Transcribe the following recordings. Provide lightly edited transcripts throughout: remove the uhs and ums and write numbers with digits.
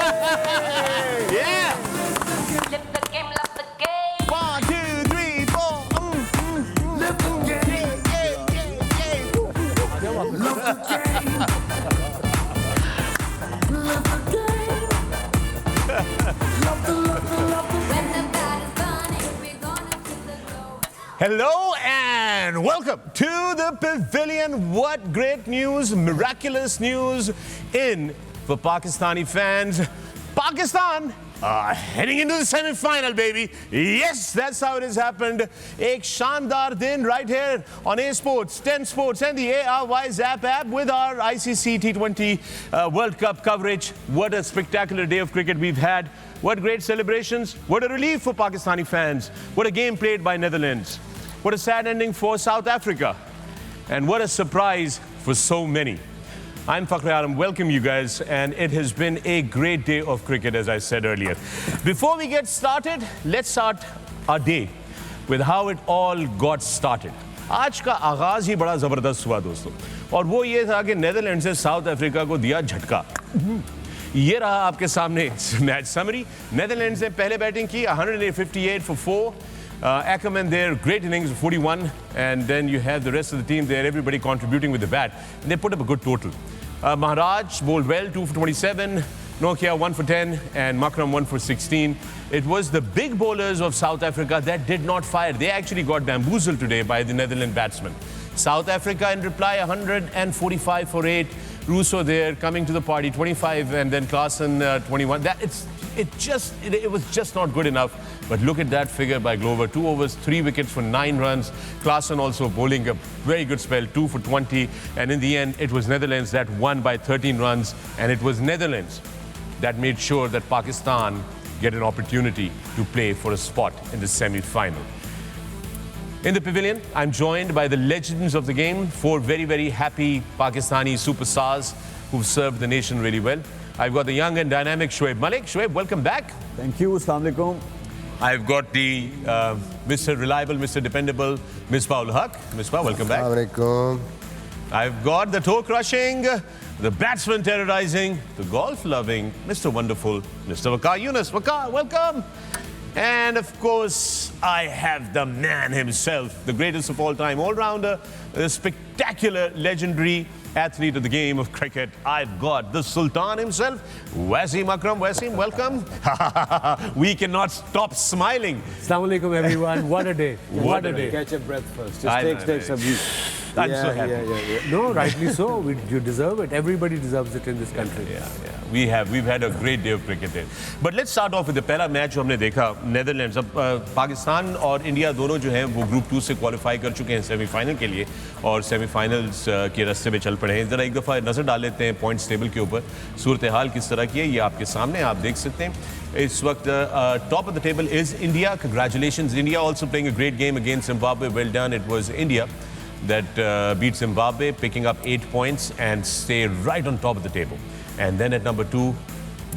Yeah. Live the game, love the game. 1, 2, 3, 4. Live the game. Love the game. Live the game. Love the. When the battle's done, we're gonna kill the glow. Hello and welcome to the Pavilion. What great news, miraculous news in for Pakistani fans. Pakistan heading into the semi-final, baby. Yes, that's how it has happened. Ek shandar din right here on A Sports, 10 Sports and the ARY Zap app with our ICC T20 World Cup coverage. What a spectacular day of cricket we've had. What great celebrations. What a relief for Pakistani fans. What a game played by Netherlands. What a sad ending for South Africa. And what a surprise for so many. I'm Fakhr, welcome you guys, and it has been a great day of cricket, as I said earlier. Before we get started, let's start our day with how it all got started. आज का आगाज ही बड़ा ज़बरदस्त हुआ दोस्तों, और वो ये था कि नीदरलैंड से साउथ अफ्रीका को दिया झटका. ये रहा आपके सामने मैच समरी. नीदरलैंड्स ने पहले बैटिंग की 158 for 4. Akram and their great innings of 41, and then you have the rest of the team there, everybody contributing with the bat, and they put up a good total. Maharaj bowled well, 2 for 27, Nokia 1 for 10, and Akram 1 for 16. It was the big bowlers of South Africa that did not fire. They actually got bamboozled today by the Netherlands batsmen. South Africa in reply 145 for 8. Russo there coming to the party 25, and then Klaasen 21. It was just not good enough. But look at that figure by Glover. 2 overs, 3 wickets for 9 runs. Klaasen also bowling a very good spell, 2 for 20. And in the end, it was Netherlands that won by 13 runs. And it was Netherlands that made sure that Pakistan get an opportunity to play for a spot in the semi-final. In the Pavilion, I'm joined by the legends of the game, 4 very, very happy Pakistani superstars who've served the nation really well. I've got the young and dynamic Shoaib Malik. Shoaib, welcome back. Thank you. Assalamu alaikum. I've got the Mr. Reliable, Mr. Dependable, Misbah ul Haq. Misbah, welcome back. Assalamu alaikum. I've got the toe-crushing, the batsman terrorizing, the golf-loving, Mr. Wonderful, Mr. Waqar Younis. Waqar, welcome. And of course, I have the man himself, the greatest of all time, all-rounder, the spectacular, legendary athlete of the game of cricket. I've got the Sultan himself, Wasim Akram. Wasim, welcome. We cannot stop smiling. Assalamu alaikum everyone. What a day. What a day. Catch your breath first. Just take some breath. I'm so happy. No, rightly so. You deserve it. Everybody deserves it in this country. Yeah. We've had a great day of cricket here. But let's start off with the पहला match जो हमने देखा Netherlands. अब पाकिस्तान और India दोनों जो हैं वो ग्रुप 2 से क्वालिफाई कर चुके हैं सेमीफाइनल के लिए और सेमीफाइनल्स के रास्ते में चल पड़े हैं. ज़रा एक दफ़ा नज़र डाल लेते हैं पॉइंट्स टेबल के ऊपर. सूरत हाल किस तरह की है ये आपके सामने आप देख सकते हैं. इस वक्त top of the table is India. Congratulations, India also playing a great game against Zimbabwe. Well done. It was India that beat Zimbabwe, picking up 8 points and stay right on top of the table. And then at number 2,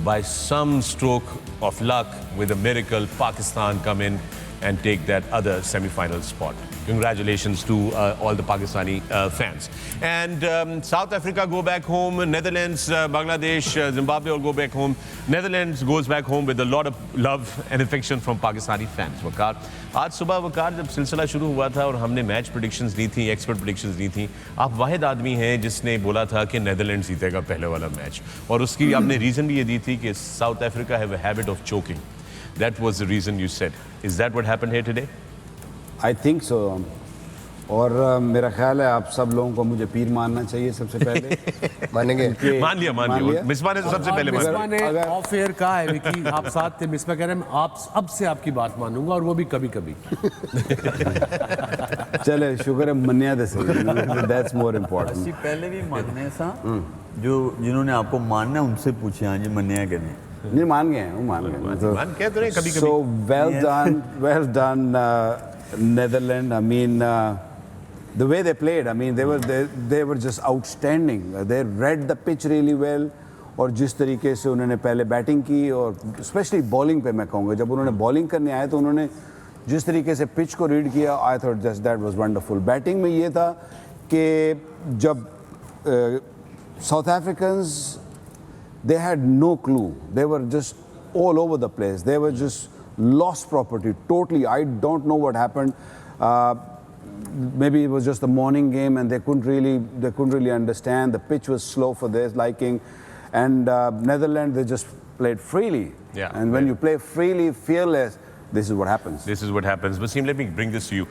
by some stroke of luck, with a miracle, Pakistan come in and take that other semi-final spot. Congratulations to all the Pakistani fans. And South Africa go back home, Netherlands, Bangladesh, Zimbabwe all go back home. Netherlands goes back home with a lot of love and affection from Pakistani fans. Waqar, आज सुबह वकार जब सिलसिला शुरू हुआ था और हमने match predictions दी थी, एक्सपर्ट प्रेडिक्शंस दी थी, आप वाहिद आदमी हैं जिसने बोला था कि नेदरलैंड्स जीतेगा पहले वाला मैच, और उसकी आपने रीज़न भी ये दी थी कि south Africa have a habit of choking. That was the reason you said. Is that what happened here today? I think so. और मेरा ख्याल है आप सब लोगों को मुझे पीर मानना चाहिए सबसे पहले. मानेंगे? मान लिया. मिसबा ने तो सबसे पहले मिसबा ने ऑफ एयर कहा है कि आप साथ थे. मिसबा कह रहे हैं आप अब से आपकी बात मानूंगा और वो भी कभी-कभी. चले शुक्र है मन्निया दे सही. That's more important. जी पहले भी मानने सा जो जिन्होंने आपको मानना है उनसे पूछे हाँ जी मन्निया के नहीं. नहीं मान गए वो मान गए. मान कह तो नहीं कभी-कभी. So well done Netherlands. I mean the way they played, I mean they were just outstanding. They read the pitch really well. और जिस तरीके से उन्होंने पहले बैटिंग की और स्पेशली बॉलिंग पे मैं कहूँगा जब उन्होंने बॉलिंग करने आए तो उन्होंने जिस तरीके से पिच को रीड किया I thought just that was wonderful. Batting में ये था कि जब south Africans they had no clue. They were just all over the place. They were just lost property totally. I don't know what happened. Maybe it was just the morning game and they couldn't really understand. The pitch was slow for their liking, and Netherlands, they just played freely. Yeah. And when you play freely, fearless, this is what happens. This is what happens. Wasim, let me bring this to you.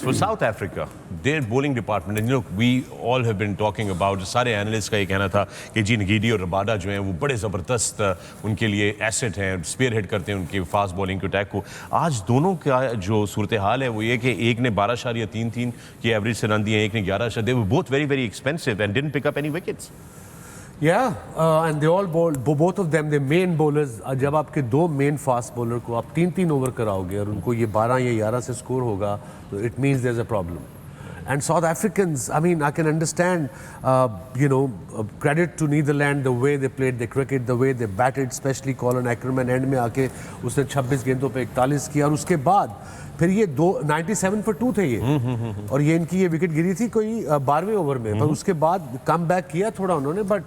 For South Africa, their bowling department, and you know, we all have been talking about, सारे analysts का ये कहना था कि जी नगीदी और Rabada जो हैं वो बड़े ज़बरदस्त उनके लिए एसेट हैं, स्पेयर हेड करते हैं उनके फास्ट बॉलिंग के अटैक को. आज दोनों का जो सूरत हाल है वो ये कि एक ने 12.33 की एवरेज से रन दिए, एक ने 11. They were both very, very expensive and didn't pick up any wickets. Yeah, and they all bowled, both of them, the main bowlers. जब आपके दो मेन फास्ट बॉलर को आप 3-3 ओवर कराओगे और उनको ये 12 या 11 से स्कोर होगा, तो it means there's a problem. And South Africans, I mean, I can understand, credit to Netherlands, the way they played the cricket, the way they batted, especially Colin Akram, end में आके उसने 26 गेंदों पे 41 किया और उसके बाद फिर ये 97 for 2 थे ये और ये इनकी ये विकेट गिरी थी कोई 12वें ओवर में, पर उसके बाद कम बैक किया थोड़ा उन्होंने. But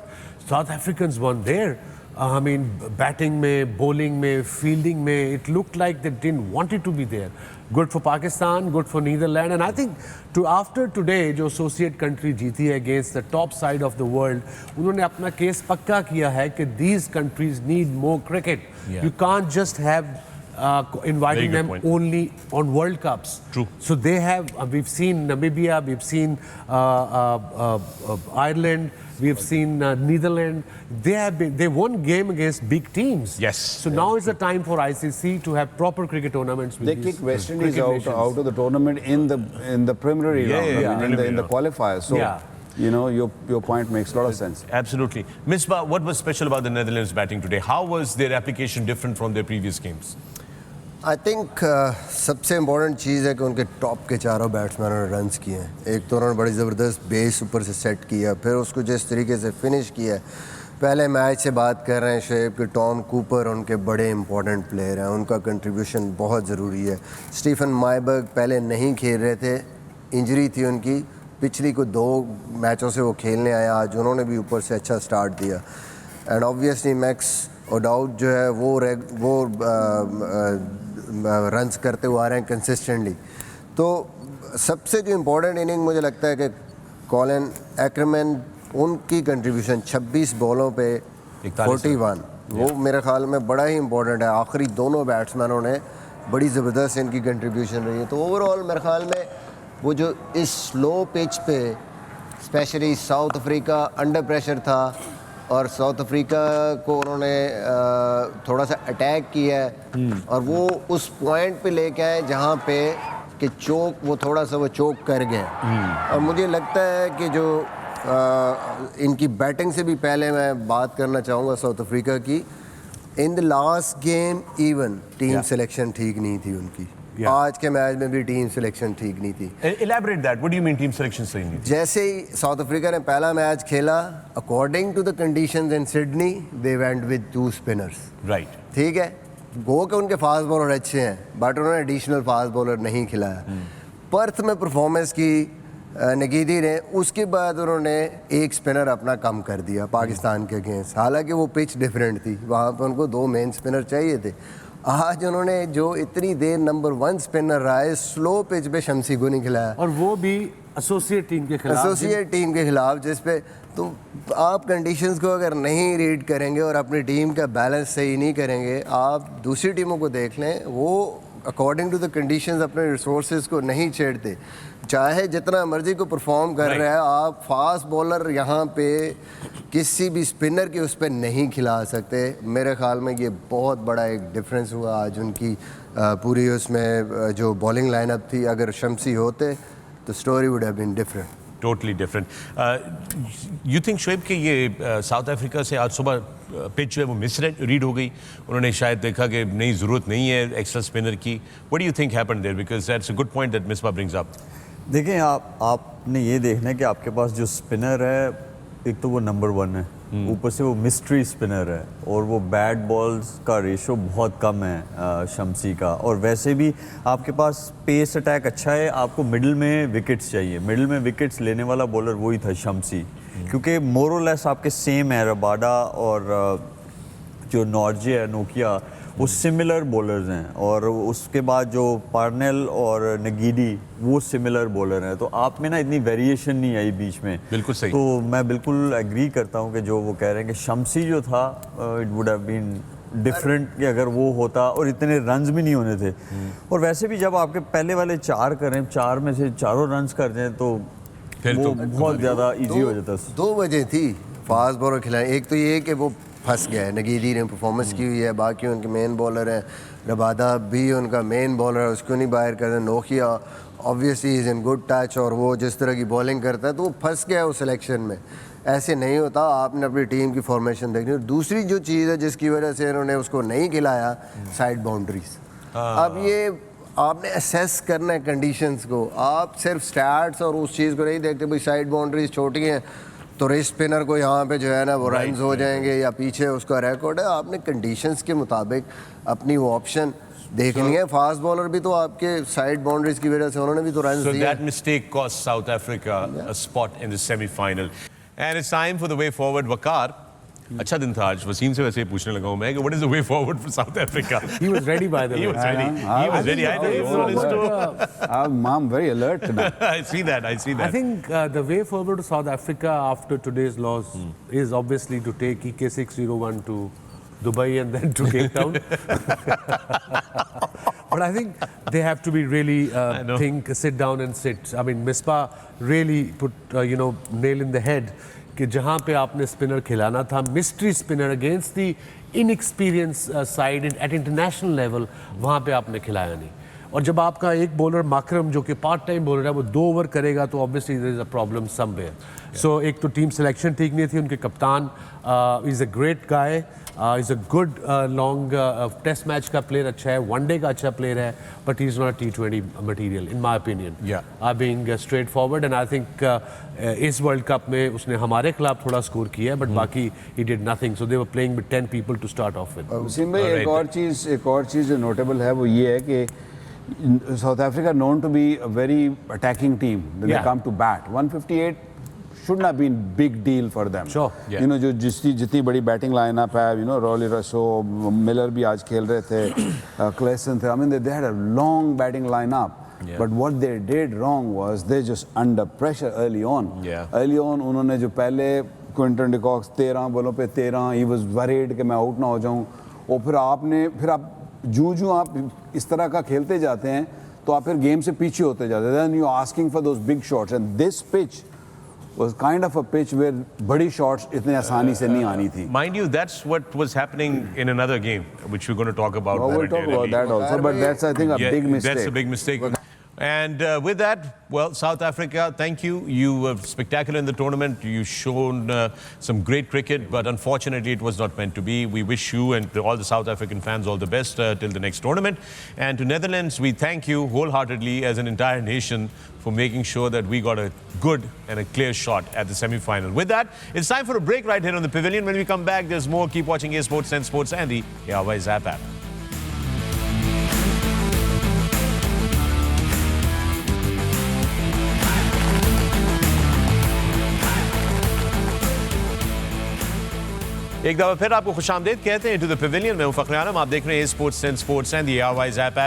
South Africans won there, I mean, batting में, bowling में, फील्डिंग में, it looked like they didn't want it to be there. Good for Pakistan, good for Netherlands, and I think after today जो associate country जीती है against the top side of the world, उन्होंने अपना case पक्का किया है कि these countries need more cricket. You can't just have inviting them point. only on World Cups. True. So they have, we've seen Namibia, we've seen Ireland, we've seen Netherlands. They won game against big teams. Yes. So now is the time for ICC to have proper cricket tournaments. With They these kicked West Indies cricket out nations. of the tournament in the preliminary round, in the qualifiers. So, you know, your point makes a lot of sense. Absolutely. Misbah, what was special about the Netherlands batting today? How was their application different from their previous games? I think सबसे important चीज़ है कि उनके top के चारों बैट्समैनों ने runs किए हैं. एक तो उन्होंने बड़ी ज़बरदस्त बेस ऊपर से सेट किया, फिर उसको जिस तरीके से फिनिश किया. पहले मैच से बात कर रहे हैं शोएब कि टॉम कूपर उनके बड़े इंपॉर्टेंट प्लेयर हैं, उनका कंट्रीब्यूशन बहुत ज़रूरी है. स्टीफन माइबर्ग पहले नहीं खेल रहे थे, इंजरी थी उनकी, पिछली को 2 मैचों से वो खेलने आया, आज उन्होंने भी ऊपर से अच्छा स्टार्ट दिया. एंड ऑब्वियसली मैक्स ओडाउट जो है वो रन्स करते हुए आ रहे हैं कंसिस्टेंटली. तो सबसे जो इम्पोर्टेंट इनिंग मुझे लगता है कि कॉलिन एक्रमैन, उनकी कंट्रीब्यूशन 26 बॉलों पे 41, वो मेरे ख्याल में बड़ा ही इम्पोर्टेंट है. आखिरी दोनों बैट्समैनों ने बड़ी ज़बरदस्त इनकी कंट्रीब्यूशन रही है. तो ओवरऑल मेरे ख्याल में वो जो इस स्लो पिच पे specially south Africa under pressure था और साउथ अफ्रीका को उन्होंने थोड़ा सा अटैक किया है और वो उस पॉइंट पे लेके आए जहाँ पे कि वो थोड़ा सा चोक कर गए. और मुझे लगता है कि जो इनकी बैटिंग से भी पहले मैं बात करना चाहूँगा साउथ अफ्रीका की. In the last game even team selection ठीक नहीं थी उनकी. आज के मैच में भी टीम सिलेक्शन ठीक नहीं थी. Elaborate that. What do you mean team selection सही नहीं? जैसे ही साउथ अफ्रीका ने पहला मैच खेला, according to the conditions in Sydney, they went with 2 spinners. Right. ठीक है, गो के उनके फास्ट बॉलर अच्छे हैं बट उन्होंने एडिशनल फास्ट बॉलर नहीं खिलाया. पर्थ में परफॉर्मेंस की नगीदी ने, उसके बाद उन्होंने एक स्पिनर अपना कम कर दिया पाकिस्तान के अगेंस्ट. हालांकि वो पिच डिफरेंट थी, वहाँ पर उनको 2 मेन स्पिनर चाहिए थे. आज उन्होंने जो इतनी देर नंबर 1 स्पिनर रहा है स्लो पिच पे शमसी को नहीं खिलाया, और वो भी एसोसिएट टीम के खिलाफ, जिस पे तो आप कंडीशंस को अगर नहीं रीड करेंगे और अपनी टीम का बैलेंस सही नहीं करेंगे, आप दूसरी टीमों को देख लें, वो अकॉर्डिंग टू द कंडीशंस अपने रिसोर्सेज को नहीं छेड़ते. चाहे जितना मर्जी को परफॉर्म कर रहा है, आप फास्ट बॉलर यहाँ पे किसी भी स्पिनर के उस पर नहीं खिला सकते. मेरे ख्याल में ये बहुत बड़ा एक डिफरेंस हुआ आज उनकी पूरी उसमें जो बॉलिंग लाइनअप थी. अगर शमसी होते तो story would have been different. Totally different. You think Shoaib कि ये साउथ अफ्रीका से आज सुबह पिच जो है वो मिस रीड हो गई, उन्होंने शायद देखा कि नहीं ज़रूरत नहीं है एक्स्ट्रा स्पिनर की. What do you think happened there? Because that's a good point that Misbah brings up. देखें, आपने ये देखना है कि आपके पास जो स्पिनर है, एक तो वो नंबर 1 है, ऊपर से वो मिस्ट्री स्पिनर है और वो बैट बॉल्स का रेशो बहुत कम है शमसी का. और वैसे भी आपके पास पेस अटैक अच्छा है, आपको मिडिल में विकेट्स चाहिए. मिडिल में विकेट्स लेने वाला बॉलर वही था शमसी. क्योंकि मोरलेस आपके सेम है रबाडा और जो नॉर्जे है नोकिया वो सिमिलर बॉलर्स हैं और उसके बाद जो पार्नेल और नगीडी वो सिमिलर बॉलर हैं तो आप में ना इतनी वेरिएशन नहीं आई बीच में बिल्कुल सही। तो मैं बिल्कुल एग्री करता हूँ कि जो वो कह रहे हैं कि शमसी जो था it would have been different कि अगर वो होता और इतने रन्स भी नहीं होने थे और वैसे भी जब आपके पहले वाले 4 करें 4 में से 4 रन्स कर जाएं तो फिर वो तो बहुत ज़्यादा इजी हो जाता। 2 वजह थी फास्ट बॉलर खिलाए। एक तो ये कि वो फंस गया है, नगीदी ने परफॉर्मेंस की हुई है, बाकी उनके मेन बॉलर हैं, रबादा भी उनका मेन बॉलर है, उसको नहीं बाहर करते। Nokia obviously is in good touch और वो जिस तरह की बॉलिंग करता है तो वो फंस गया है उस सिलेक्शन में। ऐसे नहीं होता, आपने अपनी टीम की फॉर्मेशन देखनी। और दूसरी जो चीज़ है जिसकी वजह से इन्होंने उसको नहीं खिलाया, साइड बाउंड्रीज। अब ये आपने असेस करना है कंडीशंस को, आप सिर्फ स्टैट्स और उस चीज़ को नहीं देखते भाई साइड बाउंड्रीज छोटी हैं तो रेस स्पिनर को यहाँ पे जो है ना वो रन्स हो जाएंगे या पीछे उसका रिकॉर्ड है। आपने कंडीशंस के मुताबिक अपनी वो ऑप्शन देखनी है। फास्ट बॉलर भी तो आपके साइड बाउंड्रीज की वजह से उन्होंने भी तो रन्स दिए। So that mistake cost South Africa a spot in the semi-final. And it's time for the way forward. Waqar, अच्छा दिन था आज। वसीम से वैसे पूछने लगा हूँ मैं कि what is the way forward for South Africa? He was ready by the way. He was ready. He was ready. I know he was on his toe. I'm very alert tonight. I see that. I see I that. think the way forward to South Africa after today's loss is obviously to take EK601 to Dubai and then to Cape Town. But I think they have to be really sit down and sit. I mean, Misbah really put nail in the head कि जहाँ पे आपने spinner खिलाना था, mystery spinner against the inexperience side at international level, वहाँ पे आपने खिलाया नहीं। और जब आपका एक बॉलर अकरम जो कि पार्ट टाइम बॉलर है वो 2 ओवर करेगा तो obviously there is a problem somewhere. So एक तो टीम सिलेक्शन ठीक नहीं थी, उनके कप्तान is a great guy, is a good long test match का प्लेयर अच्छा है, वनडे का अच्छा प्लेयर है, but he is not T20 material in my opinion. I being straightforward and I think इस वर्ल्ड कप में उसने हमारे खिलाफ थोड़ा स्कोर किया है बट बाकी he did nothing. So they were playing with 10 people to start off with. Wasim भाई एक और चीज़ जो नोटेबल है वो ये है कि South Africa known to be a very attacking team when they come to bat. 158 shouldn't have been big deal for them. Sure. You know जो जितनी बड़ी बैटिंग लाइनअप है, you know रॉली रसो, मिलर भी आज खेल रहे थे, क्लेसन थे. I mean they had a long batting lineup. But what they did wrong was they just under pressure early on. Early on उन्होंने जो पहले क्विंटन डिकॉक्स 13 बॉलों पे 13, he was worried कि मैं आउट ना हो जाऊँ, और फिर आप जूं आप इस तरह का खेलते जाते हैं तो आप फिर गेम से पीछे होते जाते हैं। Then you are asking for those big shots and this pitch was kind of a pitch where बड़ी shots इतने आसानी से नहीं आनी थी। Mind you, that's what was happening in another game, which we're going to talk about. We'll talk about that also, but that's I think a big mistake. That's a big mistake. And with that, well, South Africa, thank you. You were spectacular in the tournament. You've shown some great cricket, but unfortunately it was not meant to be. We wish you and all the South African fans all the best till the next tournament. And to Netherlands, we thank you wholeheartedly as an entire nation for making sure that we got a good and a clear shot at the semi-final. With that, it's time for a break right here on the Pavilion. When we come back, there's more. Keep watching A Sports, 10 Sports and the Yawai Zap app. एक दफा फिर आपको खुशामदीद कहते हैं to the Pavilion में। फख्र आलम, आप देख रहे हैं sports and sports and the airways app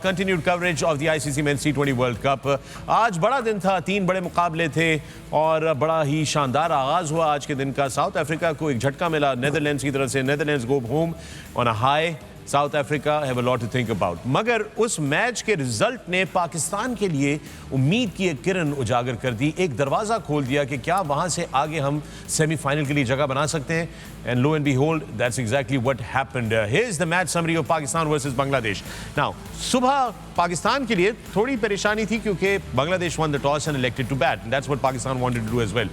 continued coverage of the ICC men's T20 world cup. आज बड़ा दिन था, 3 बड़े मुकाबले थे और बड़ा ही शानदार आगाज हुआ आज के दिन का। साउथ अफ्रीका को एक झटका मिला नेदरलैंड्स की तरफ से। Netherlands go home on a high, South Africa have a lot to think about. मगर उस मैच के रिजल्ट ने पाकिस्तान के लिए उम्मीद की एक किरण उजागर कर दी, एक दरवाज़ा खोल दिया कि क्या वहाँ से आगे हम सेमीफाइनल के लिए जगह बना सकते हैं। And lo and behold, that's exactly what happened. Here is the match summary of Pakistan versus Bangladesh. Now सुबह पाकिस्तान के लिए थोड़ी परेशानी थी क्योंकि Bangladesh won the toss and elected to bat. That's what Pakistan wanted to do as well.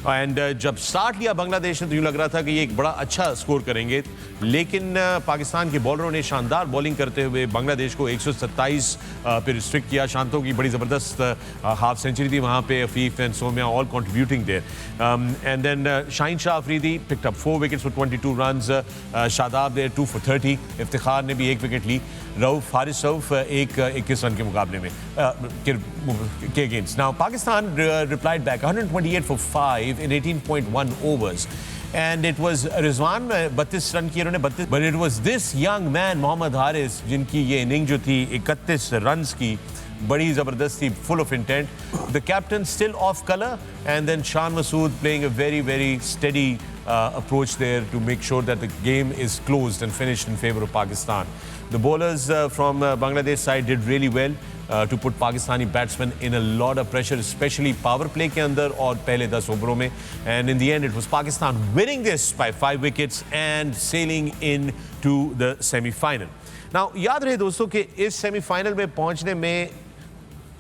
And जब start लिया बांग्लादेश ने तो यूँ लग रहा था कि ये एक बड़ा अच्छा स्कोर करेंगे, लेकिन पाकिस्तान के बॉलरों ने शानदार बॉलिंग करते हुए बांग्लादेश को 127 पे रिस्ट्रिक्ट किया। शांतों की बड़ी ज़बरदस्त हाफ सेंचुरी थी वहाँ पे, Afif and Soumya all contributing there. And then Shaheen Shah Afridi picked up 4 wickets for 22 runs, Shadab there 2 for 30, Iftikhar ने भी 1 विकेट ली, रऊफ हारिस रऊफ 21 रन के मुकाबले में के against. Now Pakistan replied back 128 for 5 30th in 18.1 overs. And it was Rizwan 32 run किए उन्होंने 32, but it was this young man Mohammad Haris जिनकी ये इनिंग जो थी 31 रन्स की बड़ी ज़बरदस्त थी, full of intent. The captain still off color, and then Shan Masood playing a very steady approach there to make sure that the game is closed and finished in favor of Pakistan. The bowlers from Bangladesh side did really well to put Pakistani batsmen in a lot of pressure, especially power play के अंदर और पहले 10 ओवरों में. And in the end, it was Pakistan winning this by 5 wickets and sailing into the semi-final. Now, याद रहे दोस्तों कि इस semi-final में पहुंचने में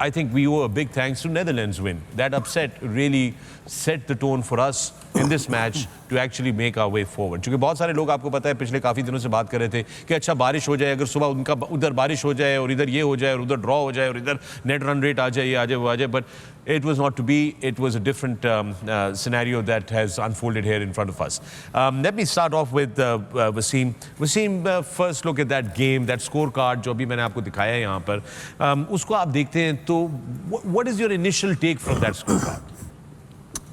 I think we owe a big thanks to Netherlands win. That upset really set the tone for us in this match to actually make our way forward. क्योंकि बहुत सारे लोग आपको पता है पिछले काफ़ी दिनों से बात कर रहे थे कि अच्छा बारिश हो जाए, अगर सुबह उनका उधर बारिश हो जाए और इधर ये हो जाए और उधर ड्रॉ हो जाए और इधर नेट रन रेट आ जाए, ये आ जाए, वो आ जाए. But it was not to be. It was a different scenario that has unfolded here in front of us. Let me start off with Wasim. Wasim, first look at that game, that scorecard जो अभी मैंने आपको दिखाया है यहाँ पर. उसको आप देखते हैं तो what is your initial take from that scorecard?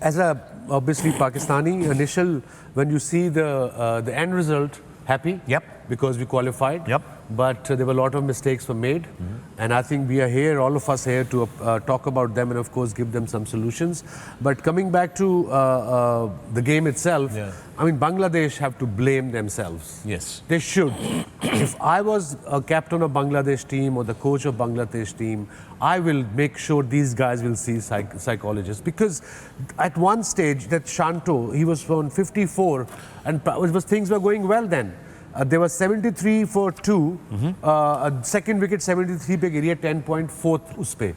As a obviously Pakistani initial, when you see the end result, happy. Yep. Because we qualified. Yep. But there were a lot of mistakes were made, and I think we are here, all of us here, to talk about them and of course give them some solutions. But coming back to the game itself, I mean Bangladesh have to blame themselves. Yes. They should. If I was a captain of Bangladesh team or the coach of Bangladesh team, I will make sure these guys will see psychologists, because at one stage that Shanto, he was on 54 and things were going well then. There was 73 for 2, second wicket 73 पे गिरी है 10.4 उस पे.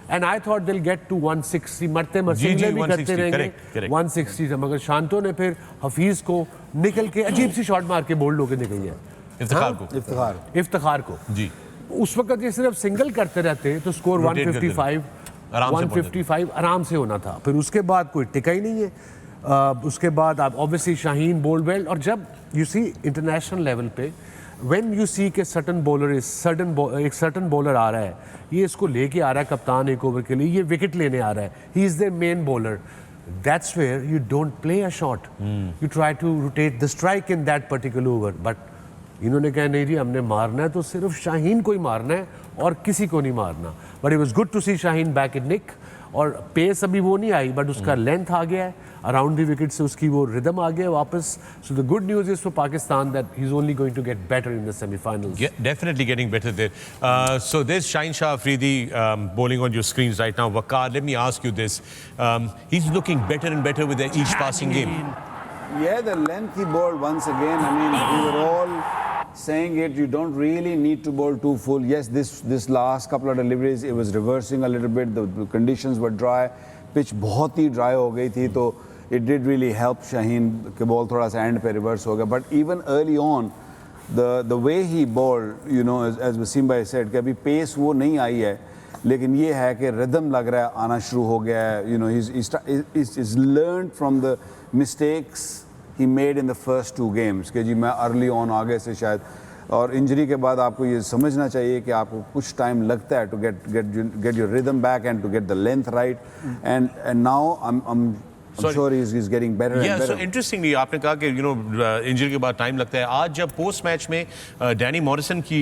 And I thought they'll get to 160, मरते मरते भी करते रहेंगे 160 था, मगर शांतो ने फिर हफीज को निकल के अजीब सी शॉट मार के बोल्ड होके निकल गया. इफ्तिखार को जी. उस वक्त ये सिर्फ सिंगल करते रहते तो स्कोर 155 आराम से होना था. फिर उसके बाद कोई टिका ही नहीं है. उसके बाद आप ऑब्वियसली शाहीन बोल्ड वेल. और जब यू सी इंटरनेशनल लेवल पे व्हेन यू सी के सर्टन बॉलर एक सर्टन बॉलर आ रहा है, ये इसको लेके आ रहा है कप्तान एक ओवर के लिए, ये विकेट लेने आ रहा है, he is the main bowler, that's where you don't play a shot, you try to rotate the strike in that particular over. But इन्होंने कहा नहीं जी हमने मारना है तो सिर्फ शाहीन को ही मारना है और किसी को नहीं मारना. But it was good to see Shaheen back in nick. और पेस अभी वो नहीं आई, बट उसका लेंथ आ गया है अराउंड द विकेट से, उसकी वो रिदम आ गया वापस. So the good news is for Pakistan that he is only going to get better in the semifinals. Definitely getting better there. So there's Shaheen Shah Afridi bowling on your screens right now. Waqar, let me ask you this. He's looking better and better with each passing game. Yeah, the length he bowled once again. I mean, we were all saying it, you don't really need to bowl too full. Yes, this last couple of deliveries, it was reversing a little bit. The conditions were dry. Pitch बहुत ही dry हो गई थी, तो it did really help Shaheen के ball थोड़ा सा end पे reverse हो गया. But even early on, the way he bowled, you know, as Wasim bhai said, कि अभी pace वो नहीं आई है, लेकिन ये है कि rhythm लग रहा है आना शुरू हो गया है. You know, he's learned from the mistakes he made in the first 2 games कि जी मैं early on आ गए से शायद, और इंजरी के बाद आपको ये समझना चाहिए कि आपको कुछ टाइम लगता है to get your rhythm back and to get the length right. And now I'm sure he's getting better and better. So interestingly, आपने कहा कि इंजरी के बाद टाइम लगता है. आज जब पोस्ट मैच में डैनी मॉरिसन की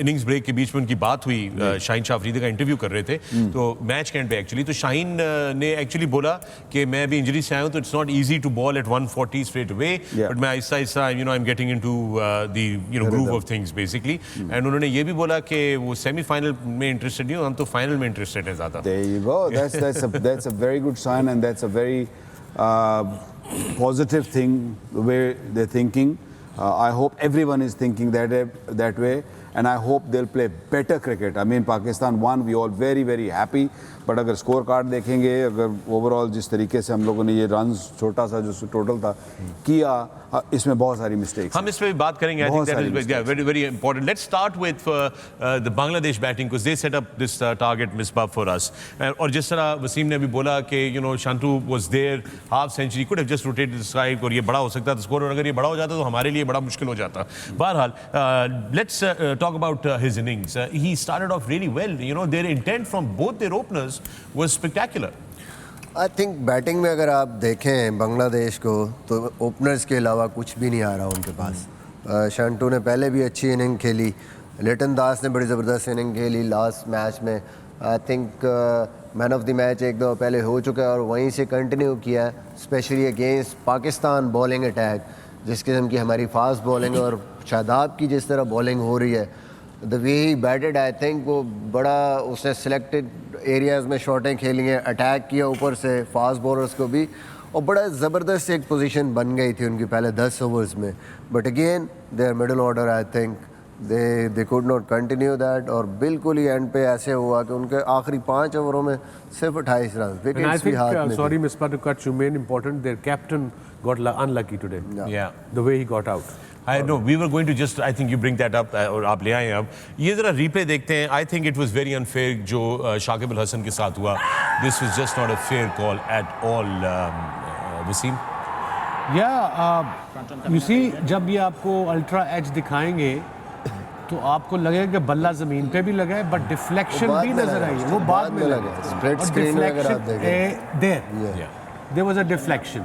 इनिंग्स ब्रेक के बीच में उनकी बात हुई, शाहीन शाह अफरीदी का इंटरव्यू कर रहे थे तो मैच के एंड पे एक्चुअली, तो शाहीन ने एक्चुअली बोला कि मैं अभी इंजरी से आया हूँ तो it's not easy to bowl at 140 straight away, but मैं आहिस्ता आहिस्ता I am getting into the groove of things basically. And उन्होंने ये भी बोला कि वो सेमीफाइनल में इंटरेस्टेड नहीं हो, हम तो फाइनल में इंटरेस्टेड हैं ज़्यादा. There you go. That's a very good sign, and that's a very positive thing, the way they're thinking. I hope everyone is thinking that way, and I hope they'll play better cricket. I mean, Pakistan won, we all very happy. But अगर score card देखेंगे, अगर overall जिस तरीके से हम लोगों ने ये रन्स छोटा सा जो टोटल था किया, इसमें बहुत सारी मिस्टेक्स. हम इस पे भी बात करेंगे. I think that is very important. Let's start with the Bangladesh batting because they set up this target Misbah for us. और जिस तरह वसीम ने अभी बोला कि Shanto was there, half century could have just rotated the strike और ये बड़ा हो सकता था स्कोर, और अगर ये बड़ा हो जाता तो हमारे लिए बड़ा मुश्किल हो जाता. बहरहाल let's talk about his innings. He started off really well. Their intent from both their openers was spectacular. I think batting में अगर आप देखें बांग्लादेश को तो ओपनर्स के अलावा कुछ भी नहीं आ रहा उनके पास। शंटू ने पहले भी अच्छी इनिंग खेली, लिटन दास ने बड़ी ज़बरदस्त इनिंग खेली लास्ट मैच में। I think man of the match एक दो पहले हो चुका है और वहीं से कंटिन्यू किया है, specially against Pakistan bowling attack, जिस किस्म की हमारी फास्ट बॉलिंग और शादाब की जिस तरह बॉलिंग हो रही है, the way he batted, I think वो बड़ा उसने सिलेक्टेड एरियाज़ में शॉटें खेली हैं, अटैक किया ऊपर से फास्ट बॉलर्स को भी, और बड़ा ज़बरदस्त एक पोजीशन बन गई थी उनकी पहले 10 ओवर्स में। But again their middle order, I think they could not continue that, और बिल्कुल ही एंड पे ऐसे हुआ कि उनके आखिरी 5 ओवरों में सिर्फ 28 रन, And I विकेट्स भी think, हाथ में sorry, Mr. to cut you, main important, their captain got unlucky today. Yeah. The way he got out. I know, we were going to just, I think you bring that up, और आप ले आए हैं अब। ये ज़रा replay देखते हैं। I think it was very unfair जो शाकिब अल हसन के साथ हुआ। This was just not a fair call at all, Wasim. You see जब ये आपको अल्ट्रा एज दिखाएंगे तो आपको लगेगा कि बल्ला जमीन पे भी लगा है, बट डिफ्लेक्शन वो बाद भी में नजर लगा, आई है, वो बाद में लगा। स्प्लिट स्क्रीन में अगर आप देखें देयर वाज अ डिफ्लेक्शन।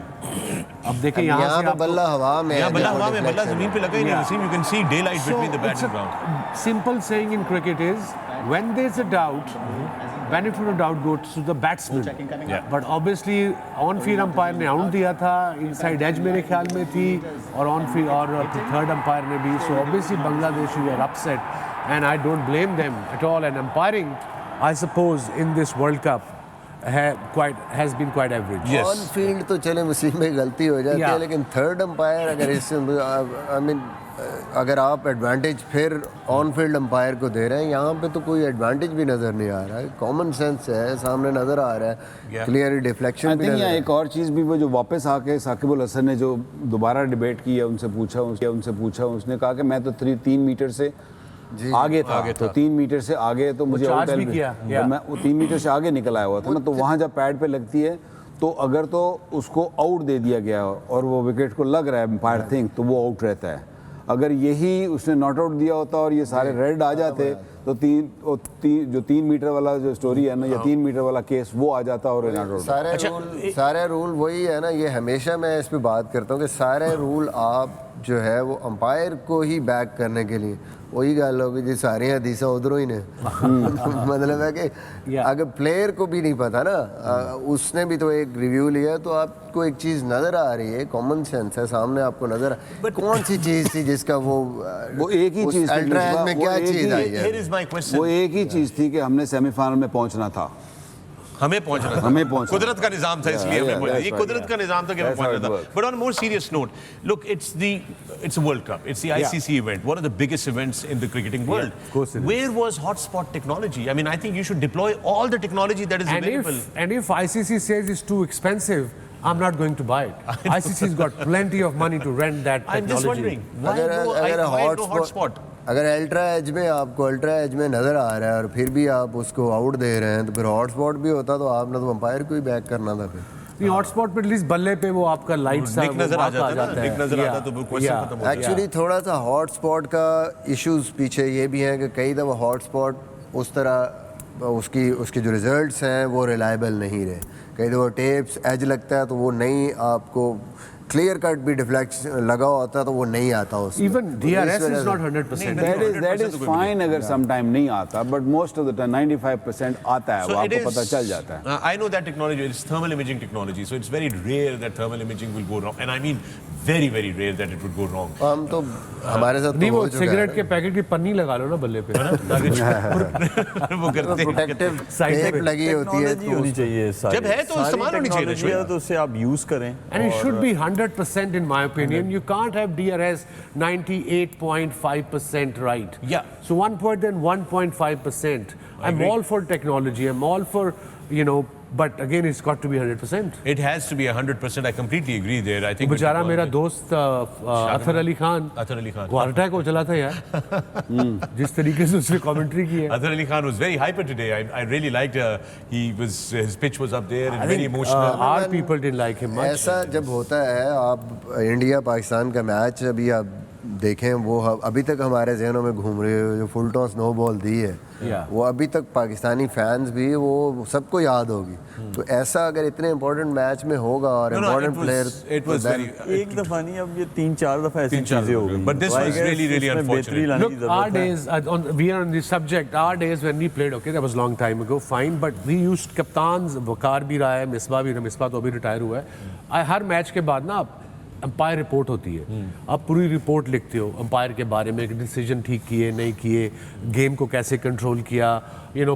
अब देखें यहाँ यहाँ से पे बल्ला हवा में है, यहाँ बल्ला देखो हवा में, बल्ला deflection ज़मीन पे लगा ही नहीं Yeah. Wasim. You can see daylight between the bat and ground. Simple saying in cricket is when there's a doubt, benefit of doubt goes to the batsman. Yeah. But obviously on field umpire ने out दिया था, inside edge मेरे ख्याल में थी, और on field और third umpire ने भी. So obviously Bangladesh were upset, and I don't blame them at all. And umpiring, I suppose, in this World Cup has been quite average. Yes. On field तो चले उसी में गलती हो जाती है, Yeah. लेकिन थर्ड अंपायर अगर इससे आई मीन अगर आप एडवांटेज फिर ऑन फील्ड अंपायर को दे रहे हैं, यहाँ पे तो कोई एडवांटेज भी नज़र नहीं आ रहा है, कॉमन सेंस है, सामने नज़र आ रहा है, Yeah. क्लियर डिफ्लेक्शन आई भी थिंक नज़र यहाँ आ एक और चीज़ भी वो जो वापस आके साकिब अल हसन ने जो दोबारा डिबेट की है, उनसे पूछा, उसने कहा कि मैं तो 3 मीटर से आगे था, तो 3 मीटर से आगे तो मुझे charge आउट भी किया, तो मैं वो 3 मीटर से आगे निकल आया हुआ था ना, तो वहाँ जब पैड पे लगती है तो अगर तो उसको आउट दे दिया गया और वो विकेट को लग रहा है एम्पायर थिंक, तो वो आउट रहता है। अगर यही उसने नॉट आउट दिया होता और ये सारे रेड आ जाते तो जो 3 मीटर वाला जो स्टोरी है ना, या 3 मीटर वाला केस, वो आ जाता और नॉट आउट। सारे रूल वही है ना, ये हमेशा मैं इस पे बात करता हूँ कि सारे रूल आप जो है वो अंपायर को ही बैक करने के लिए, वही गल होगी जी सारी हदीसा उधरों ही ने मतलब है कि अगर प्लेयर को भी नहीं पता ना, उसने भी तो एक रिव्यू लिया, तो आपको एक चीज़ नज़र आ रही है, कॉमन सेंस है, सामने आपको नज़र कौन सी चीज़ थी जिसका वो एक ही चीज़ थी, अल्ट्रा एज में क्या चीज़ आई है? Here is my question. वो एक ही चीज़ थी कि हमने सेमीफाइनल में पहुंचना था। हमें पहुंचना था, कुदरत का निजाम था, इसलिए हमें पहुंचना, ये कुदरत का निजाम था कि हमें पहुंचना था। But on a more serious note, look, it's a World Cup, it's the ICC event, one of the biggest events in the cricketing world. Of course it is. Where was hotspot technology? I mean, I think you should deploy all the technology that is available. And if ICC says it's too expensive, I'm not going to buy it. ICC's got plenty of money to rent that technology. I'm just wondering, why no hotspot? अगर ultra edge में आपको ultra edge में नज़र आ रहा है और फिर भी आप उसको आउट दे रहे हैं, तो फिर हॉट स्पॉट भी होता तो आपने तो अंपायर को ही बैक करना था फिर। नहीं, हॉट स्पॉट पे एटलीस्ट बल्ले पे वो आपका लाइट सा निक नजर आ जाता है, निक नजर आता तो वो क्वेश्चन खत्म हो गया। एक्चुअली थोड़ा सा हॉट स्पॉट का इश्यूज पीछे ये भी हैं कि कई दफ़ा हॉट स्पॉट उस तरह उसकी जो रिजल्ट्स हैं वो रिलायबल नहीं रहे, कई दफ़ा टेप्स एज लगता है तो वो नहीं, आपको क्लियर कट भी डिफ्लेक्शन लगा होता है तो वो नहीं आता उसमें। Even DRS is not 100%. That is fine अगर sometime नहीं आता, but most of the time 95% आता है, वो आपको पता चल जाता है। I know that technology, it's thermal imaging technology, so it's very rare that thermal imaging will go wrong, and I mean very very rare that it would go wrong. हम तो हमारे साथ नहीं, तो वो हो चुका सिगरेट है। के पैकेट की पन्नी लगा लो ना बल्ले पे, वो करते हैं। प्रोटेक्टिव Side टेप पे। लगी होती है टेक्नोलॉजी होनी चाहिए सारी। जब है तो इस्तेमाल होनी चाहिए, टेक्नोलॉजी है तो उसे आप यूज करें। And it should be 100% in my opinion. You can't have DRS 98.5% right. Yeah. So 1.5%. I'm agree. all for technology. I'm all for, but again, it's got to be 100%. It has to be 100%. I completely agree there. I think बेचारा मेरा दोस्त अथर अली खान वो heart attack हो चला था यार, जिस तरीके से उसने कमेंट्री की है। Athar Ali Khan was very hyper today. I really liked. His pitch was up there and very emotional. Our people didn't like him much. ऐसा जब होता है, आप इंडिया पाकिस्तान का मैच अभी आप देखें वो अभी तक हमारे जहनों में घूम रही है, जो फुल टॉस नो बॉल दी है वो अभी तक पाकिस्तानी फैंस भी वो सबको याद होगी। तो ऐसा अगर इतने इम्पोर्टेंट मैच में होगा और इम्पोर्टेंट प्लेयर्स, एक दफा नहीं, अब ये 3-4 दफा ऐसी चीजें हो गई। But this was really unfortunate. Look, our days, we are on the subject, our days when we played, okay, that was long time ago, fine, but we used captains, वकार भी रहा है, मिसबा तो अभी रिटायर हुआ है। हर मैच के बाद ना अंपायर रिपोर्ट होती है, आप पूरी रिपोर्ट लिखते हो अंपायर के बारे में, डिसीजन ठीक किए नहीं किए, गेम को कैसे कंट्रोल किया,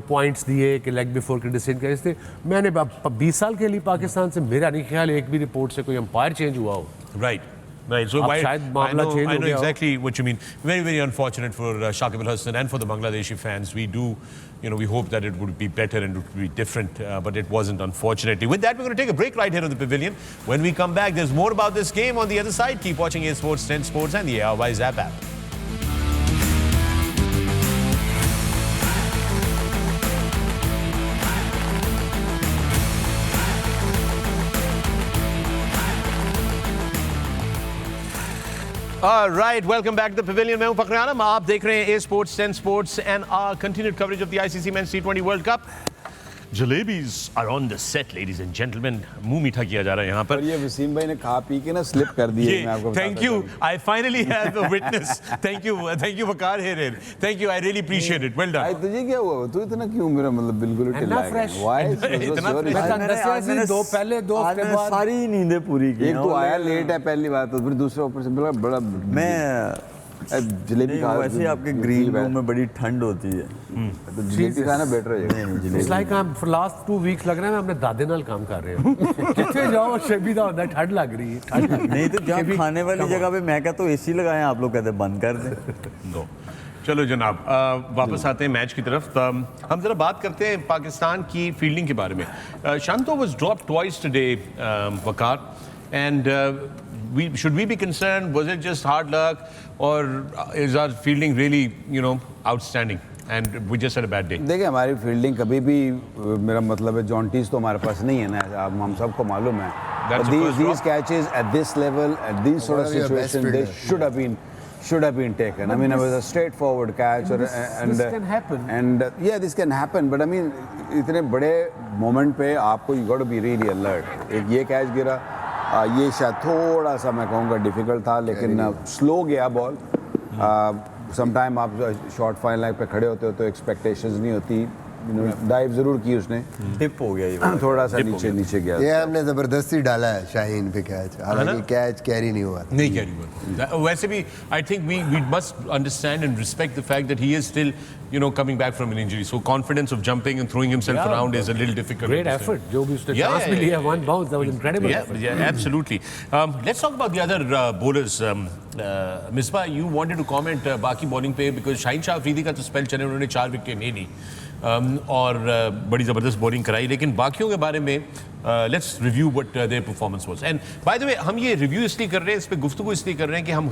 पॉइंट्स दिए कि लेग बिफोर के डिसीजन कैसे। मैंने 20 साल के लिए पाकिस्तान से, मेरा नहीं ख्याल एक भी रिपोर्ट से कोई अंपायर चेंज हुआ हो। Right. So I know exactly what you mean. Very unfortunate for Shakib al-Hasan and for the Bangladeshi fans. We do, we hope that it would be better and it would be different, but it wasn't, unfortunately. With that, we're going to take a break right here on the Pavilion. When we come back, there's more about this game on the other side. Keep watching A Sports, 10 Sports and the ARY Zap app. All right, welcome back to the Pavilion. मैं हूं फखर आलम, आप देख रहे हैं A Sports, 10 Sports and our continued coverage of the ICC Men's T20 World Cup. Jalebis are on the set, ladies and gentlemen. मुंह मीठा किया जा रहा है यहाँ पर। और ये वसीम भाई ने खा पी के ना स्लिप कर दिए, मैं आपको बताता Thank you. I finally have a witness. Thank you, Waqar here. Thank you. I really appreciate it. Well done. तुझे क्या हुआ? तू इतना क्यों मेरा मतलब बिल्कुल ढिला है? Why? पहले दो हफ्ते बाद सारी नींदें पूरी की। एक तो आया लेट है पहली बात, तो फिर दूसरा ऊपर से बड़ा मैं जलेबी खा। वैसे आपके ग्रीन रूम में बड़ी ठंड होती है, तो जलेबी खाना बेटर है। It's like I'm for last 2 weeks लग रहा है मैं अपने दादे नाल काम कर रहे हूँ। जितने जाओ शबीदा होता है, ठंड लग रही है। नहीं तो जब खाने वाली जगह पे मैं कहता हूँ एसी लगाएं, आप लोग कहते बंद कर दें। No. चलो जनाब, वापस आते हैं मैच की तरफ। हम जरा बात करते हैं पाकिस्तान की फील्डिंग के बारे में। Shanto was dropped twice today, Waqar, and should we be concerned? Was it just hard luck, or is our fielding really, outstanding? And we just had a bad day. देखिए हमारी फील्डिंग कभी भी, मेरा मतलब है जॉन्टीज तो हमारे पास नहीं है ना, हम सबको मालूम है। These catches at this level, at these sort of situations, they should have been taken. I mean, it was a straightforward catch, this can happen. And yeah, this can happen. But I mean, इतने बड़े moment पे आपको you got to be really alert. एक ये catch गिरा, ये शायद थोड़ा सा मैं कहूँगा डिफिकल्ट था, लेकिन स्लो गया बॉल। समटाइम आप शॉर्ट फाइन लाइन पे खड़े होते हो तो एक्सपेक्टेशंस नहीं होती, डाइव जरूर की उसने, टिप हो गया ये थोड़ा सा नीचे गया। ये हमने जबरदस्ती डाला है शाहीन पे कैच, हालांकि कैच कैरी नहीं हुआ। नहीं कैरी हुआ। वैसे भी I think we must understand and respect the fact that he is still, coming back from an injury. So confidence of jumping and throwing himself around is a little difficult. Great effort. जो भी उसने chance भी लिया, one bounce, that was incredible effort. Yeah, absolutely. Let's talk about the other bowlers. Misbah, you wanted to comment बाकी bowling पे, because Shaheen Shah Afridi का तो spell चले, उन्होंने 4 विकेट नहीं ली और बड़ी ज़बरदस्त बॉलिंग कराई, लेकिन बाकियों के बारे में let's review what their performance was. And by the way, हम ये रिव्यू इसलिए कर रहे हैं, इस पे गुफ्तगू इसलिए कर रहे हैं कि हम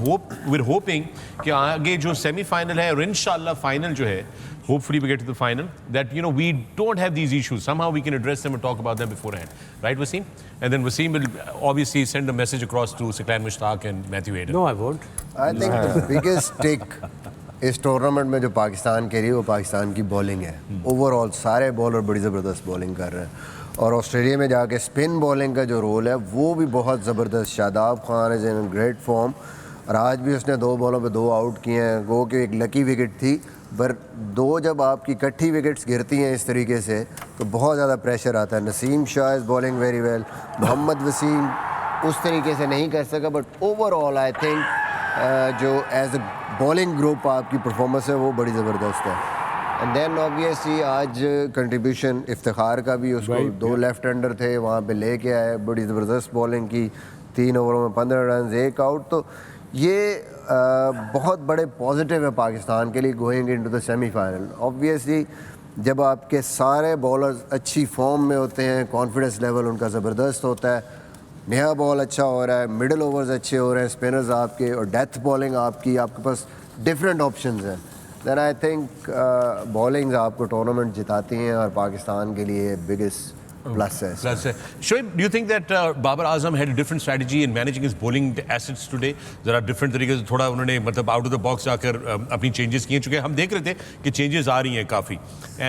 we're hoping कि आगे जो सेमीफाइनल है और इंशाल्लाह फाइनल जो है, hopefully we get to the final, that we don't have these issues. Somehow we can address them and talk about them beforehand. Right, Wasim? And then Wasim will obviously send a message across to Siklan Mushtaq and Matthew Hayden. No, I won't. I think the biggest take इस tournament में जो पाकिस्तान के लिए, वो पाकिस्तान की bowling है। Overall सारे bowler बड़ी ज़बरदस्त बॉलिंग कर रहे हैं, और ऑस्ट्रेलिया में जाके स्पिन बॉलिंग का जो रोल है वो भी बहुत ज़बरदस्त। Shadab Khan is in great form, और आज भी उसने 2 बॉलों पे 2 आउट किए हैं। वो कि एक लकी विकेट थी, पर 2 जब आपकी इकट्ठी विकेट्स गिरती हैं इस तरीके से तो बहुत ज़्यादा प्रेशर आता है। Naseem Shah is bowling very well, Mohammad Wasim उस तरीके से नहीं कर सका, बट ओवरऑल आई थिंक जो एज अ बॉलिंग ग्रुप आपकी परफॉर्मेंस है वो बड़ी ज़बरदस्त है। एंड देन ऑब्वियसली आज कंट्रीब्यूशन इफ्तिखार का भी, उसको 2 लेफ्ट हैंडर थे वहाँ पे लेके आए, बड़ी ज़बरदस्त बॉलिंग की, 3 ओवरों में 15 रन, 1 आउट। तो ये बहुत बड़े पॉजिटिव है पाकिस्तान के लिए going into the semifinal. Obviously जब आपके सारे बॉलर्स अच्छी फॉर्म में होते हैं, कॉन्फिडेंस लेवल उनका ज़बरदस्त होता है, नया बॉल अच्छा हो रहा है, मिडल ओवर्स अच्छे हो रहे हैं, स्पिनर्स आपके, और डेथ बॉलिंग आपकी, आपके पास डिफरेंट ऑप्शंस हैं, देन आई थिंक बॉलिंग्स आपको टूर्नामेंट जिताती हैं, और पाकिस्तान के लिए बिगेस्ट प्लस है इसका। Plus, Shoaib, do you think that Babar Azam had a different strategy in managing his bowling assets today? जरा different तरीके से थोड़ा उन्होंने मतलब out of the box जाकर अपनी changes किए, चूँकि हम देख रहे थे कि changes आ रही हैं काफ़ी,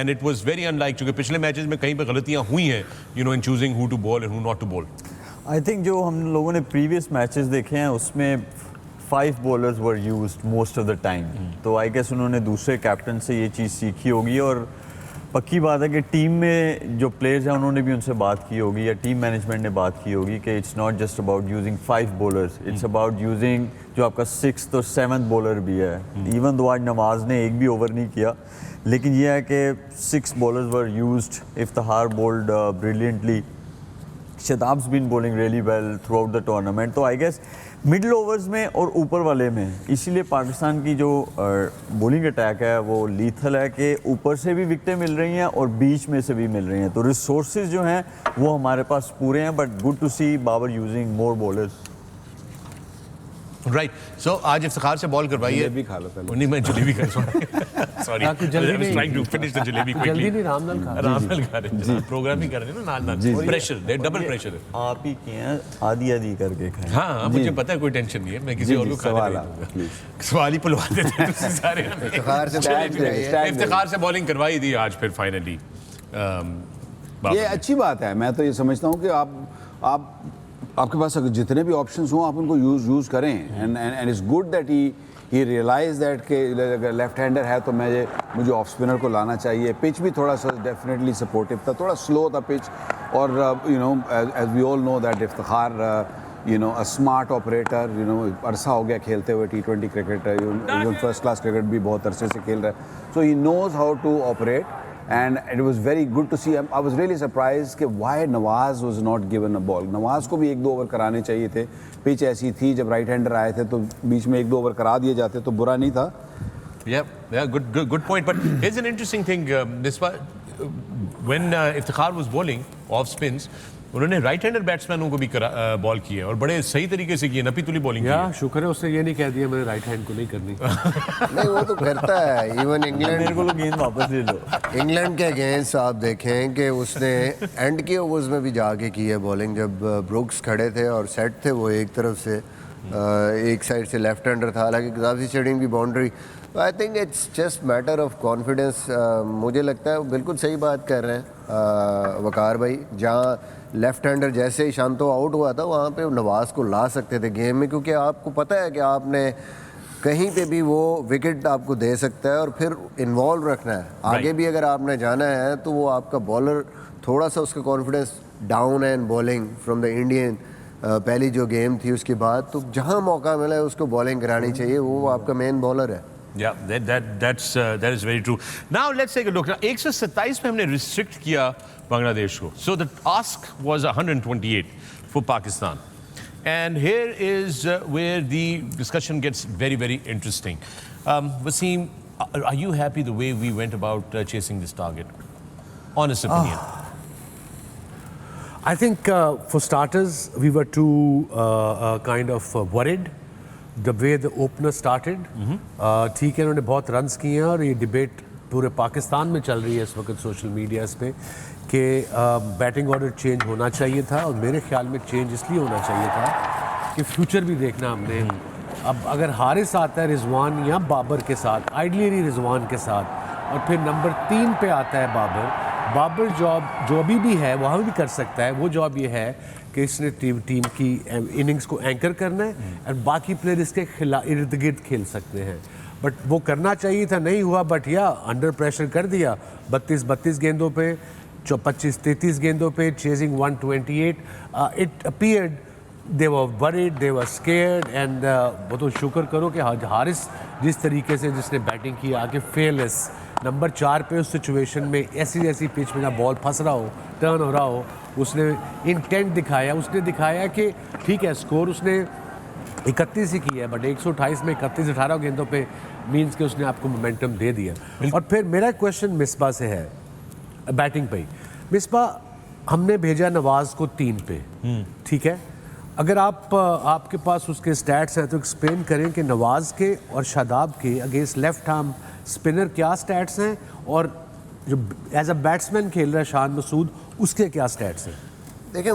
and it was very unlike, चूँकि पिछले मैचेस में कहीं पे गलतियाँ हुई हैं, you know, in choosing who to bowl and who not to bowl. I think जो हम लोगों ने प्रीवियस मैचेस देखे हैं उसमें 5 bowlers were used most of the time, तो आई गेस उन्होंने दूसरे कैप्टन से ये चीज़ सीखी होगी, और पक्की बात है कि टीम में जो प्लेयर्स हैं उन्होंने भी उनसे बात की होगी या टीम मैनेजमेंट ने बात की होगी कि it's not just about using 5 bowlers, it's about using जो आपका 6th और 7th बॉलर भी है। इवन दो आज नवाज ने एक भी ओवर नहीं किया, लेकिन यह है कि 6 bowlers were used, Iftikhar bowled brilliantly, Shadab's been bowling really well throughout the tournament, तो आई गेस मिडल ओवर्स में और ऊपर वाले में इसीलिए पाकिस्तान की जो बॉलिंग अटैक है वो लीथल है कि ऊपर से भी विकेटें मिल रही हैं और बीच में से भी मिल रही हैं, तो रिसोर्सेज जो हैं वो हमारे पास पूरे हैं, but good to see Babar using more bowlers. Right, so आज इफ्तिखार से बॉल करवाइए। जलेबी खा लो पहले। नहीं, मैं जलेबी खा सॉरी, आपको जल्दी नहीं- trying to finish the jalebi quickly. जल्दी नहीं, राम नाल खा। आराम से खा रहे हैं, प्रोग्राम ही कर रहे हैं ना, नाल प्रेशर, डबल प्रेशर है। आप ही किए हैं आधी आधी करके खाएं। हाँ, मुझे पता है, कोई टेंशन नहीं है, मैं किसी और को खाने सवाल नहीं आप, दूंगा। please। सवाल ही पुलवा देते हैं तुम सारे। इफ्तिखार से bowling कराई है। इफ्तिखार से बॉलिंग करवाई दी आज फिर फाइनली। ये अच्छी बात है, मैं तो ये समझता हूँ कि आप आपके पास अगर जितने भी ऑप्शंस हों आप उनको यूज़ करें, and it's good that he realize that कि अगर लेफ्ट हैंडर है तो मुझे ऑफ स्पिनर को लाना चाहिए। पिच भी थोड़ा सा डेफिनेटली सपोर्टिव था, थोड़ा स्लो था पिच, और you know as we all know that Iftikhar you know a smart operator, you know अरसा हो गया खेलते हुए T20 cricket, even first class cricket भी बहुत अरसे से खेल रहा है, so he knows how to operate, and it was very good to see. I was really surprised कि why Nawaz was not given a ball. Nawaz को भी 1-2 ओवर कराने चाहिए थे, पिच ऐसी थी, जब राइट हैंडर आए थे तो बीच में 1-2 ओवर करा दिए जाते तो बुरा नहीं था। Yeah, good point. But here's an interesting thing, Misbah. When Iftikhar was bowling off spins, उन्होंने राइट हैंडर बैट्समैनों को भी बॉल किया और बड़े सही तरीके से किए, नपी तुली बॉलिंग की है। शुक्र है उसने ये नहीं कह दिया मैंने राइट हैंड को नहीं करनी। नहीं, वो तो करता है। इवन मेरे को गेंद वापस ले लो। इंग्लैंड के अगेंस्ट आप देखें कि उसने एंड के ओवर्स में भी जाके की है बॉलिंग, जब ब्रुक्स खड़े थे और सेट थे वो एक तरफ से, एक साइड से लेफ्ट हैंडर था, हालांकि काफ़ी शेडिंग की boundary. I think it's just matter of confidence. मुझे लगता है वो बिल्कुल सही बात कर रहे हैं वकार भाई, जहाँ लेफ्ट हैंडर जैसे ही शांतो आउट हुआ था वहाँ पे नवाज को ला सकते थे गेम में, क्योंकि आपको पता है कि आपने कहीं पे भी वो विकेट आपको दे सकता है और फिर इन्वॉल्व रखना है आगे भी अगर आपने जाना है, तो वो आपका बॉलर थोड़ा सा उसका कॉन्फिडेंस डाउन है इन बॉलिंग फ्रॉम द इंडियन पहली जो गेम थी उसके बाद, तो जहाँ मौका मिला है उसको बॉलिंग करानी चाहिए, वो आपका मेन बॉलर है। Yeah, that is very true. Now let's take a look. 127 में हमने restrict किया बांग्लादेश को. So the ask was 128 for Pakistan. And here is where the discussion gets very, very interesting. Wasim, are you happy the way we went about chasing this target? Honest opinion. I think for starters we were too kind of worried the way the opener started. ठीक है, उन्होंने बहुत runs किए हैं और ये debate पूरे पाकिस्तान में चल रही है इस वक्त सोशल मीडिया पे कि बैटिंग ऑर्डर चेंज होना चाहिए था, और मेरे ख्याल में चेंज इसलिए होना चाहिए था कि फ्यूचर भी देखना हमने। अब अगर हारिस आता है रिजवान या बाबर के साथ, आइडियली रिजवान के साथ, और फिर नंबर 3 पे आता है बाबर जॉब जो अभी भी है वहाँ भी कर सकता है। वो जॉब ये है कि इसने टीम की इनिंग्स को एंकर करना है और बाकी प्लेयर इसके इर्द गिर्द खेल सकते हैं, बट वो करना चाहिए था, नहीं हुआ। बट या अंडर प्रेशर कर दिया 32 गेंदों पे, 25-33 गेंदों पे, chasing 128। It appeared they were worried, they were scared, and वो तो शुक्र करो कि हारिस जिस तरीके से जिसने बैटिंग की आके फेयरलेस नंबर 4 पे उस सिचुएशन में ऐसी पिच में ना बॉल फंस रहा हो, टर्न हो रहा हो, उसने इंटेंट दिखाया। उसने दिखाया कि ठीक है स्कोर उसने 31 ही किया है, बट 128 में 31-18 गेंदों पे मींस कि उसने आपको मोमेंटम दे दिया। और फिर मेरा क्वेश्चन मिसबा से है बैटिंग पे। मिसबा, हमने भेजा नवाज को 3 पे, ठीक है, अगर आपके पास उसके स्टैट्स हैं तो एक्सप्लेन करें कि नवाज के और शादाब के अगेंस्ट लेफ्ट आर्म स्पिनर क्या स्टैट्स हैं, और जो एज अ बैट्समैन खेल रहा है शान मसूद उसके क्या स्टैट्स हैं? देखिए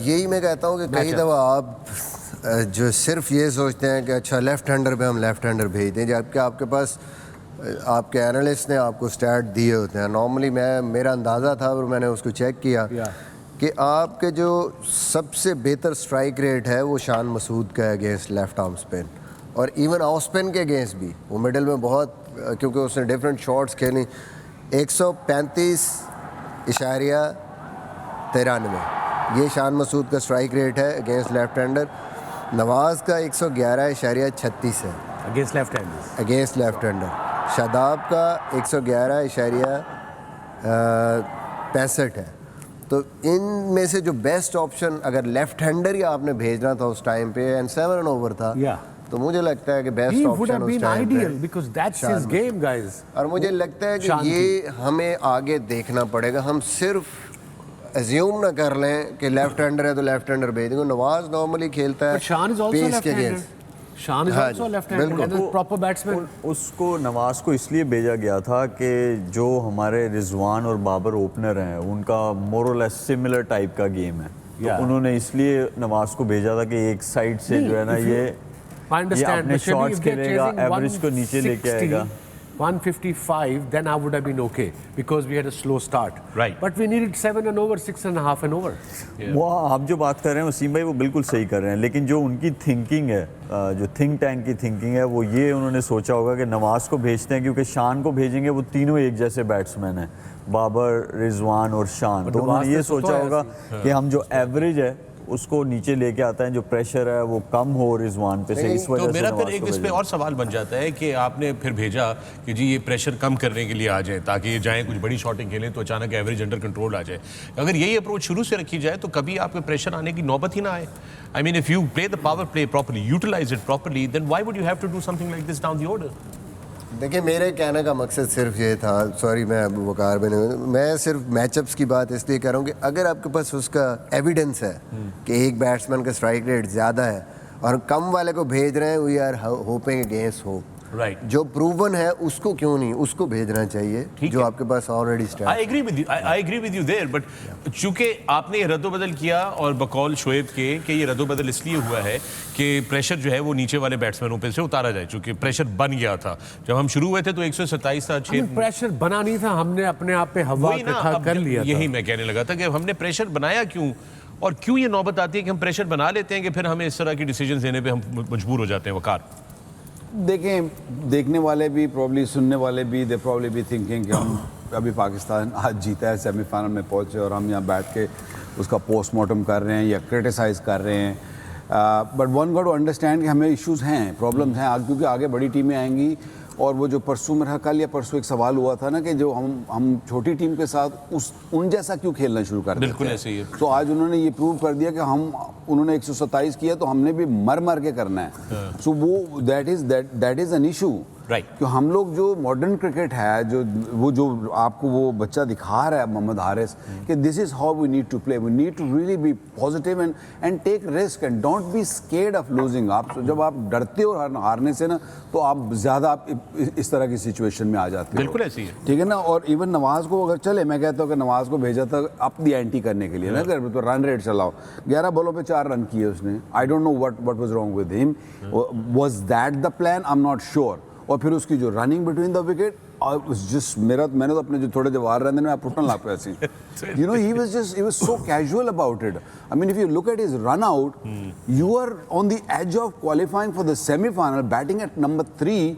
यही मैं कहता हूँ कि कई दफ़ा आप जो सिर्फ ये सोचते हैं कि अच्छा लेफ़्ट हैंडर पे हम लेफ़्ट हैंडर भेज दें, जबकि आपके पास आपके एनालिस्ट ने आपको स्टैट दिए होते हैं। नॉर्मली मेरा अंदाज़ा था और मैंने उसको चेक किया कि आपके जो सबसे बेहतर स्ट्राइक रेट है वो शान मसूद का है अगेंस्ट लेफ़्ट आर्म स्पिन, और इवन ऑफ स्पिन के अगेंस्ट भी वो मिडल में बहुत, क्योंकि उसने डिफरेंट शॉट्स खेली। 135.93 ये शान मसूद का स्ट्राइक रेट है अगेंस्ट लेफ्ट हैंडर। नवाज़ का 111.36 है against left handers, against left hander. Shadab का 111.65 है। तो इनमें से जो बेस्ट ऑप्शन अगर लेफ्ट हैंडर ही आपने भेजना था उस टाइम पे एंड 7 ओवर था, तो मुझे लगता है कि बेस्ट ऑप्शन उस टाइम पे because that's his game guys. और मुझे लगता है कि ये हमें आगे देखना पड़ेगा। हम सिर्फ अज्यूम ना कर लें कि लेफ्ट हैंडर है तो लेफ्ट हैंडर भेज देंगे। नवाज नॉर्मली खेलता है Shan is also left hander, Shan is also left hander and proper batsman. उसको नवाज को इसलिए भेजा गया था कि जो हमारे रिजवान और बाबर ओपनर हैं उनका मोरलेस सिमिलर टाइप का गेम है, तो उन्होंने इसलिए नवाज को भेजा था कि एक साइड से जो है ना ये अपने शॉट्स खेलेगा, एवरेज को नीचे लेके आएगा। 155, then I would have been okay because we had a slow start. Right. But we needed 7 and over, 6.5 and over. वो आप जो बात कर रहे हैं वसीम भाई वो बिल्कुल सही कर रहे हैं, लेकिन जो उनकी थिंकिंग है, जो थिंक टैंक की थिंकिंग है, वो ये उन्होंने सोचा होगा कि नवाज को भेजते हैं क्योंकि शान को भेजेंगे, वो तीनों एक जैसे बैट्समैन हैं, बाबर, रिजवान और शान। तो उन्होंने ये सोचा होगा कि हम जो एवरेज है उसको नीचे लेके आता है, जो प्रेशर है वो कम हो रिजवान पे से, इस वजह तो से मेरा फिर एक इस पे और सवाल बन जाता है कि आपने फिर भेजा कि जी ये प्रेशर कम करने के लिए आ जाए ताकि ये जाएं कुछ बड़ी शॉटिंग खेलें तो अचानक एवरेज अंडर कंट्रोल आ जाए। अगर यही अप्रोच शुरू से रखी जाए तो कभी आपके प्रेशर आने की नौबत ही ना आए। I mean if you play the power play properly, utilize it properly, then why would you have to do something like this down the order? देखिए मेरे कहने का मकसद सिर्फ ये था, सॉरी मैं वकार में नहीं, मैं सिर्फ मैचअप्स की बात इसलिए कर रहा हूँ कि अगर आपके पास उसका एविडेंस है कि एक बैट्समैन का स्ट्राइक रेट ज़्यादा है और कम वाले को भेज रहे हैं, we are hoping against hope, right, जो प्रूवन है उसको क्यों नहीं, उसको भेजना चाहिए जो आपके पास already start. I agree with you there, but चूंकि आपने ये रद्दोबदल किया और बकौल शोएब के कि ये रद्दोबदल इसलिए हुआ है कि प्रेशर जो है वो नीचे वाले बैट्समैनों पे से उतारा जाए, चूंकि प्रेशर बन गया था। जब हम शुरू हुए थे तो 127 था, 6 प्रेशर बना नहीं था, हमने अपने आप पे हवा इकट्ठा कर लिया। यही मैं कहने लगा था कि हमने प्रेशर बनाया क्यों, और क्यों ये नौबत आती है कि हम प्रेशर बना लेते हैं कि फिर हमें इस तरह की डिसीजन लेने पे हम मजबूर हो जाते हैं। वकार, देखें, देखने वाले भी प्रॉब्ली, सुनने वाले भी, दे प्रॉब्ली भी थिंकिंग कि हम अभी पाकिस्तान आज जीता है, सेमीफाइनल में पहुंचे और हम यहाँ बैठ के उसका पोस्टमार्टम कर रहे हैं या क्रिटिसाइज़ कर रहे हैं। But one got to understand कि हमें इश्यूज़ हैं, प्रॉब्लम्स हैं, क्योंकि आगे बड़ी टीमें आएंगी। और वो जो परसों मेरा कल या परसों एक सवाल हुआ था ना कि जो हम छोटी टीम के साथ उन जैसा क्यों खेलना शुरू कर देते हैं। बिल्कुल ऐसे ही है। तो आज उन्होंने ये प्रूव कर दिया कि उन्होंने 127 किया तो हमने भी मर के करना है। सो वो that is an issue, right. कि हम लोग जो मॉडर्न क्रिकेट है, जो आपको वो बच्चा दिखा रहा है मोहम्मद हारिस, कि this is how we need to play, we need to really be positive and take risk and don't be scared of losing. आप जब आप डरते हो हारने से ना, तो आप ज़्यादा इस तरह की सिचुएशन में आ जाते हो। बिल्कुल ऐसी है, ठीक है ना। और इवन नवाज को अगर चले, मैं कहता हूँ कि नवाज को भेजा था अप दी एंटी करने के लिए ना, तो रन रेट चलाओ। 11 बॉलों पे 4 रन किए उसने। आई don't know what was wrong with him, was that the plan, I am not sure. और फिर उसकी जो रनिंग बिटवीन द विकेट, मैंने तो अपने जो थोड़े जवाहर रहने में पुटन ला पे ऐसी, you know, he was so casual about it. I mean, if you look at his run out, you are on the edge of qualifying for the semi-final, batting at number 3,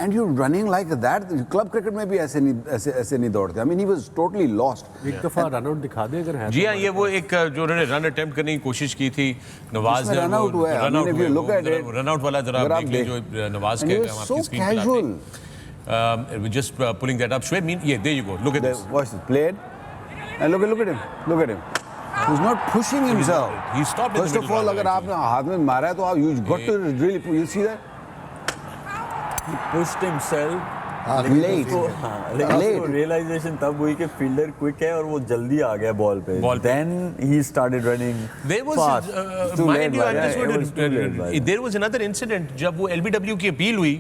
and you're running like that. Club cricket में भी ऐसे नहीं दौड़ते. I mean, he was totally lost. एक दफा run out दिखा दे अगर है। जी हाँ, ये वो एक जो उन्होंने रन अटेम्प्ट करने की कोशिश की थी नवाज ने, रन आउट हुआ है। रन आउट वाला जरा देख लें जो नवाज के हम आपकी स्क्रीन पे लाते हैं। Just pulling that up. Shoaib, yeah, there you go. Look at this. Watch it. Played. And look at him. Look at him. He's not pushing himself. He stopped in the First of middle all, rather अगर आपने हाथ में मारा है तो आप you got to really, you see that? He pushed himself. Late. लेकिन realisation तब हुई कि फील्डर क्विक है और वो जल्दी आ गया बॉल पे। Then he started running fast. There was another incident जब वो LBW की अपील हुई,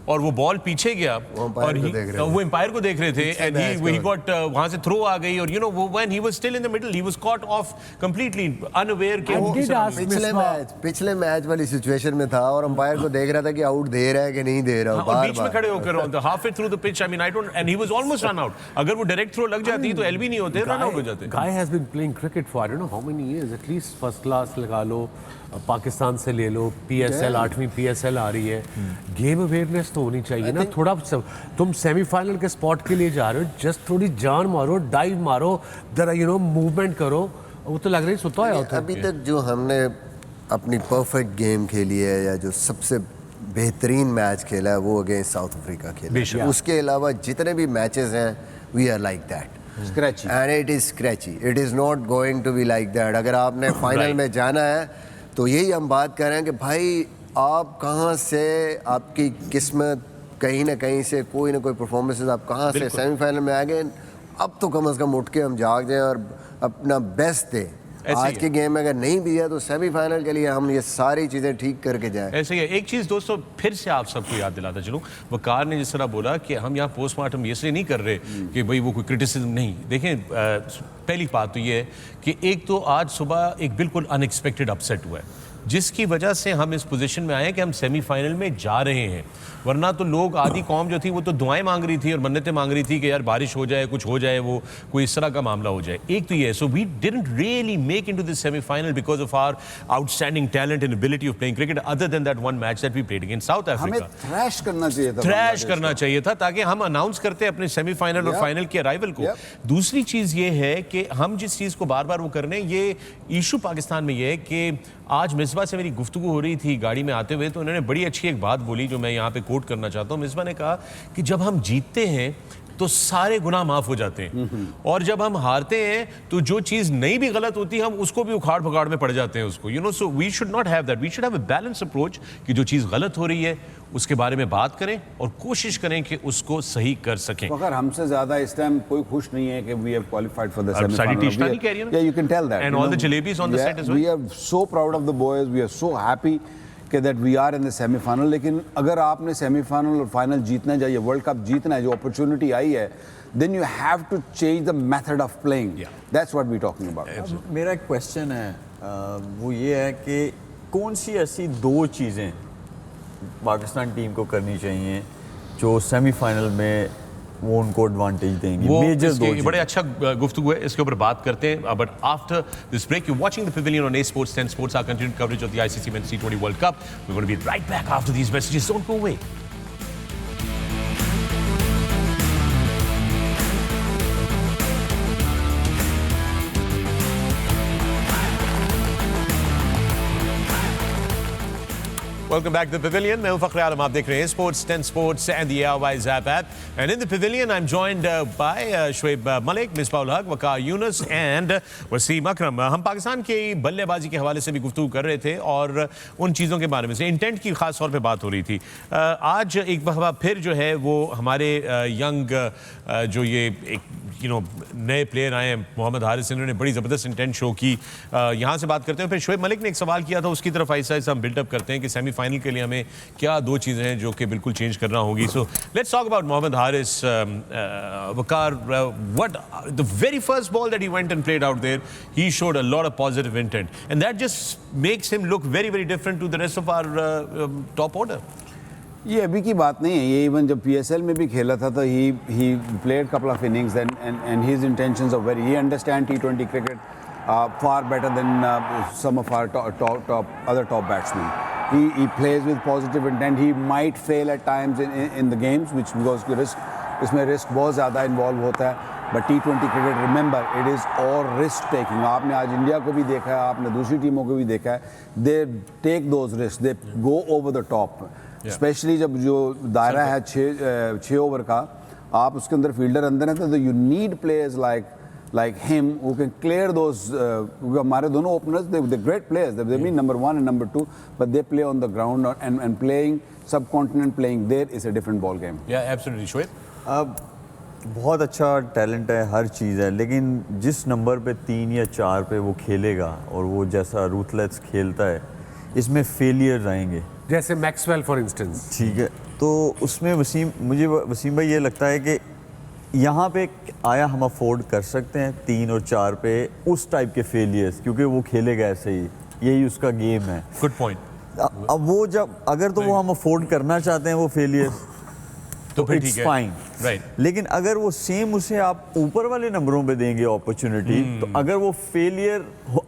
और वो बॉल पीछे गया umpire और को देख रहे थे। वो एम्पायर को देख रहे थे एंड match ही गॉट वहां से थ्रो आ गई और वो when he was still in the middle he was cot of completely unaware के I did ask पिछले मैच वाली सिचुएशन में था और अंपायर को देख रहा था कि आउट दे रहा है कि नहीं दे रहा और बार बीच में खड़े होकर on the half way through the pitch I mean I don't and he was almost run out अगर वो डायरेक्ट थ्रो लग जाती तो एलबी नहीं होते रन आउट हो जाते Guy has been playing cricket for I don't know how many years, at least first class लगा लो, पाकिस्तान से ले लो, PSL 8वीं PSL आ रही है, गेम अवेयरनेस तो होनी चाहिए ना थोड़ा। तुम सेमीफाइनल के स्पॉट के लिए जा रहे हो, जस्ट थोड़ी जान मारो, डाइव मारो, जरा मूवमेंट करो, वो तो लग रही सुता है अभी तक जो हमने अपनी परफेक्ट गेम खेली है या जो सबसे बेहतरीन मैच खेला है वो अगेंस्ट साउथ अफ्रीका खेला है। उसके अलावा जितने भी मैचेस हैं we are like that Scratchy. And it is scratchy, it is not going to be like that. अगर आपने फाइनल में जाना है तो यही हम बात कर रहे हैं कि भाई आप कहाँ से आपकी किस्मत कहीं ना कहीं से कोई ना कोई परफॉर्मेंसेस आप कहाँ से सेमीफाइनल में आ गए। अब तो कम से कम उठ के हम जाग जाएं और अपना बेस्ट दें। आज के गेम में अगर नहीं भी है तो सेमीफाइनल के लिए हम ये सारी चीज़ें ठीक करके जाएं। ऐसे ही है। एक चीज़ दोस्तों फिर से आप सबको याद दिलाता चलूं, वकार ने जिस तरह बोला कि हम यहाँ पोस्टमार्टम इसलिए नहीं कर रहे कि भाई वो कोई क्रिटिसिज्म नहीं। देखें पहली बात तो ये है कि एक तो आज सुबह एक बिल्कुल अनएक्सपेक्टेड अपसेट हुआ है जिसकी वजह से हम इस पोजीशन में आए कि हम सेमीफाइनल में जा रहे हैं। वरना तो लोग आधी कौम जो थी वो तो दुआएं मांग रही थी और मन्नतें मांग रही थी कि यार बारिश हो जाए, कुछ हो जाए, वो कोई इस तरह का मामला हो जाए। एक तो ये है, so we didn't really make into this semifinal because of our outstanding talent and ability of playing cricket other than that one match that we played against South हमें अफ्रीका। थ्रैश करना चाहिए था, थ्रैश करना चाहिए था ताकि हम announce करते अपने सेमीफाइनल और फाइनल के अराइवल को। दूसरी चीज ये है कि हम जिस चीज को बार बार वो कर रहे हैं, ये इशू पाकिस्तान में ये है कि आज मिसबा से मेरी गुफ्तगू हो रही थी गाड़ी में आते हुए तो उन्होंने बड़ी अच्छी एक बात बोली जो मैं यहाँ पे कोट करना चाहता हूँ। मिसबा ने कहा कि जब हम जीतते हैं तो सारे गुनाह माफ हो जाते हैं और जब हम हारते हैं तो जो चीज़ नहीं भी गलत होती हम उसको भी उखाड़ पखाड़ में पड़ जाते हैं उसको। So we should not have that, we should have a balance approach कि जो चीज़ गलत हो रही है उसके बारे में बात करें और कोशिश करें कि उसको सही कर सकें। अगर हमसे ज्यादा इस टाइम कोई खुश नहीं है कि we have qualified for the semifinal. Yeah, you can tell that. And all the jalebis on the set as well. We are so proud of the boys. We are so happy कि that we are in the semi-final. लेकिन अगर आपने semifinal और final जीतना है, ये world cup जीतना है, जो अपॉर्चुनिटी आई है, then you have to change the method of playing. That's what we're talking about. मेरा एक क्वेश्चन है, वो ये है कि कौन सी ऐसी दो चीज़ें पाकिस्तान टीम को करनी चाहिए जो सेमीफाइनल में वो उनको एडवांटेज देंगी? मेजर दो चीज़ें। बड़े अच्छा गुफ्तगू है, इसके ऊपर बात करते हैं। But after this break, you watching the pavilion on A Sports 10 Sports, our continued coverage of the ICC Men's T20 World Cup. We're going to be right back after these messages. Don't go away. Welcome back to the Pavilion. मैं हूं फखर आलम, आप देख रहे हैं sports 10 sports and the ARY Zap app. And in the Pavilion, I'm joined by Shoaib Malik, Misbah Haq, Waqar Younis and Wasim Akram. हम पाकिस्तान की बल्लेबाजी के हवाले से भी गुफ्तगू कर रहे थे और उन चीज़ों के बारे में से इंटेंट की खास तौर पे बात हो रही थी। आज एक दफ़ा फिर जो है वो हमारे यंग जो ये एक नए प्लेयर आए हैं मोहम्मद हारिस, इन्होंने बड़ी ज़बरदस्त इंटेंट शो की। यहाँ से बात करते हैं, फिर शोएब मलिक ने एक सवाल किया था, उसकी तरफ ऐसा ऐसा हम बिल्डअप करते हैं कि सेमीफाइनल के लिए हमें क्या दो चीज़ें हैं जो कि बिल्कुल चेंज करना होगी। So let's talk about Mohammad Haris. Waqar, what the very first ball that he went and played out there, he showed a lot of positive intent and that just makes him look very very different to the rest of our top order. ये अभी की बात नहीं है, ये even जब PSL में भी खेला था तो he played couple of innings and his intentions are very, he understands T20 cricket far better than some of our top batsmen. He plays with positive intent. He might fail at times in the games which because इसमें risk बहुत ज़्यादा involve होता है, but T20 cricket remember it is और risk taking. आपने आज India को भी देखा है, आपने दूसरी टीमों को भी देखा है, they take those risk, they go over the top. Specially जब जो दायरा है 6 ओवर का, आप उसके अंदर फील्डर अंदर हैं तो you need players like him who can clear those. हमारे दोनों openers they're great players, they mean number 1 and number 2, but they play on the ground and playing subcontinent, playing there is a different ball game. Yeah, absolutely. Shoaib, अब बहुत अच्छा talent है, हर चीज़ है, लेकिन जिस number पे 3 या 4 पे वो खेलेगा और वो जैसा रूथलेस खेलता है, इसमें फेलियर आएंगे। जैसे मैक्सवेल फॉर इंस्टेंस। ठीक है, तो उसमें वसीम भाई ये लगता है कि यहाँ पे आया हम अफोर्ड कर सकते हैं 3 और 4 पे उस टाइप के फेलियर्स, क्योंकि वो खेलेगा ऐसे ही, यही उसका गेम है। Good point. अब वो जब अगर तो वो हम अफोर्ड करना चाहते हैं वो फेलियर्स तो फिर इट्स ठीक है। Fine, right. लेकिन अगर वो सेम उसे आप ऊपर वाले नंबरों पे देंगे अपॉर्चुनिटी, तो अगर वो फेलियर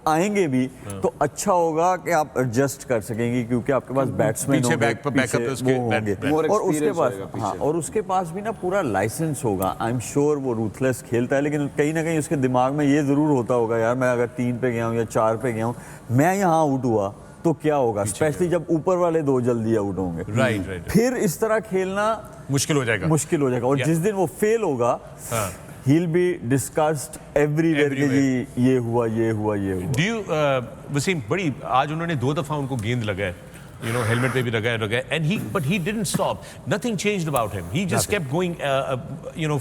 आएंगे भी तो अच्छा होगा कि आप एडजस्ट कर सकेंगे, क्योंकि आपके पास बैट्समैन पीछे होंगे, बैकअप पीछे उसके वो होंगे, More और उसके experience पास होएगा पीछे। हाँ, और उसके पास भी ना पूरा लाइसेंस होगा। आई एम श्योर वो रूथलेस खेलता है, लेकिन कहीं ना कहीं उसके दिमाग में ये जरूर होता होगा, यार मैं अगर 3 पे गया हूँ या 4 पे गया हूँ, मैं यहाँ आउट हुआ तो क्या होगा, स्पेशली जब ऊपर वाले 2 जल्दी आउट होंगे। राइट। फिर इस तरह खेलना मुश्किल हो जाएगा। और जिस दिन वो फेल होगा, हाँ। he'll be discussed everywhere कि जी ये हुआ। Do you, वसीम, बड़ी आज उन्होंने 2 दफा उनको गेंद लगाए, हेलमेट पे भी लगाया, but he didn't stop. Nothing changed about him. He just kept going,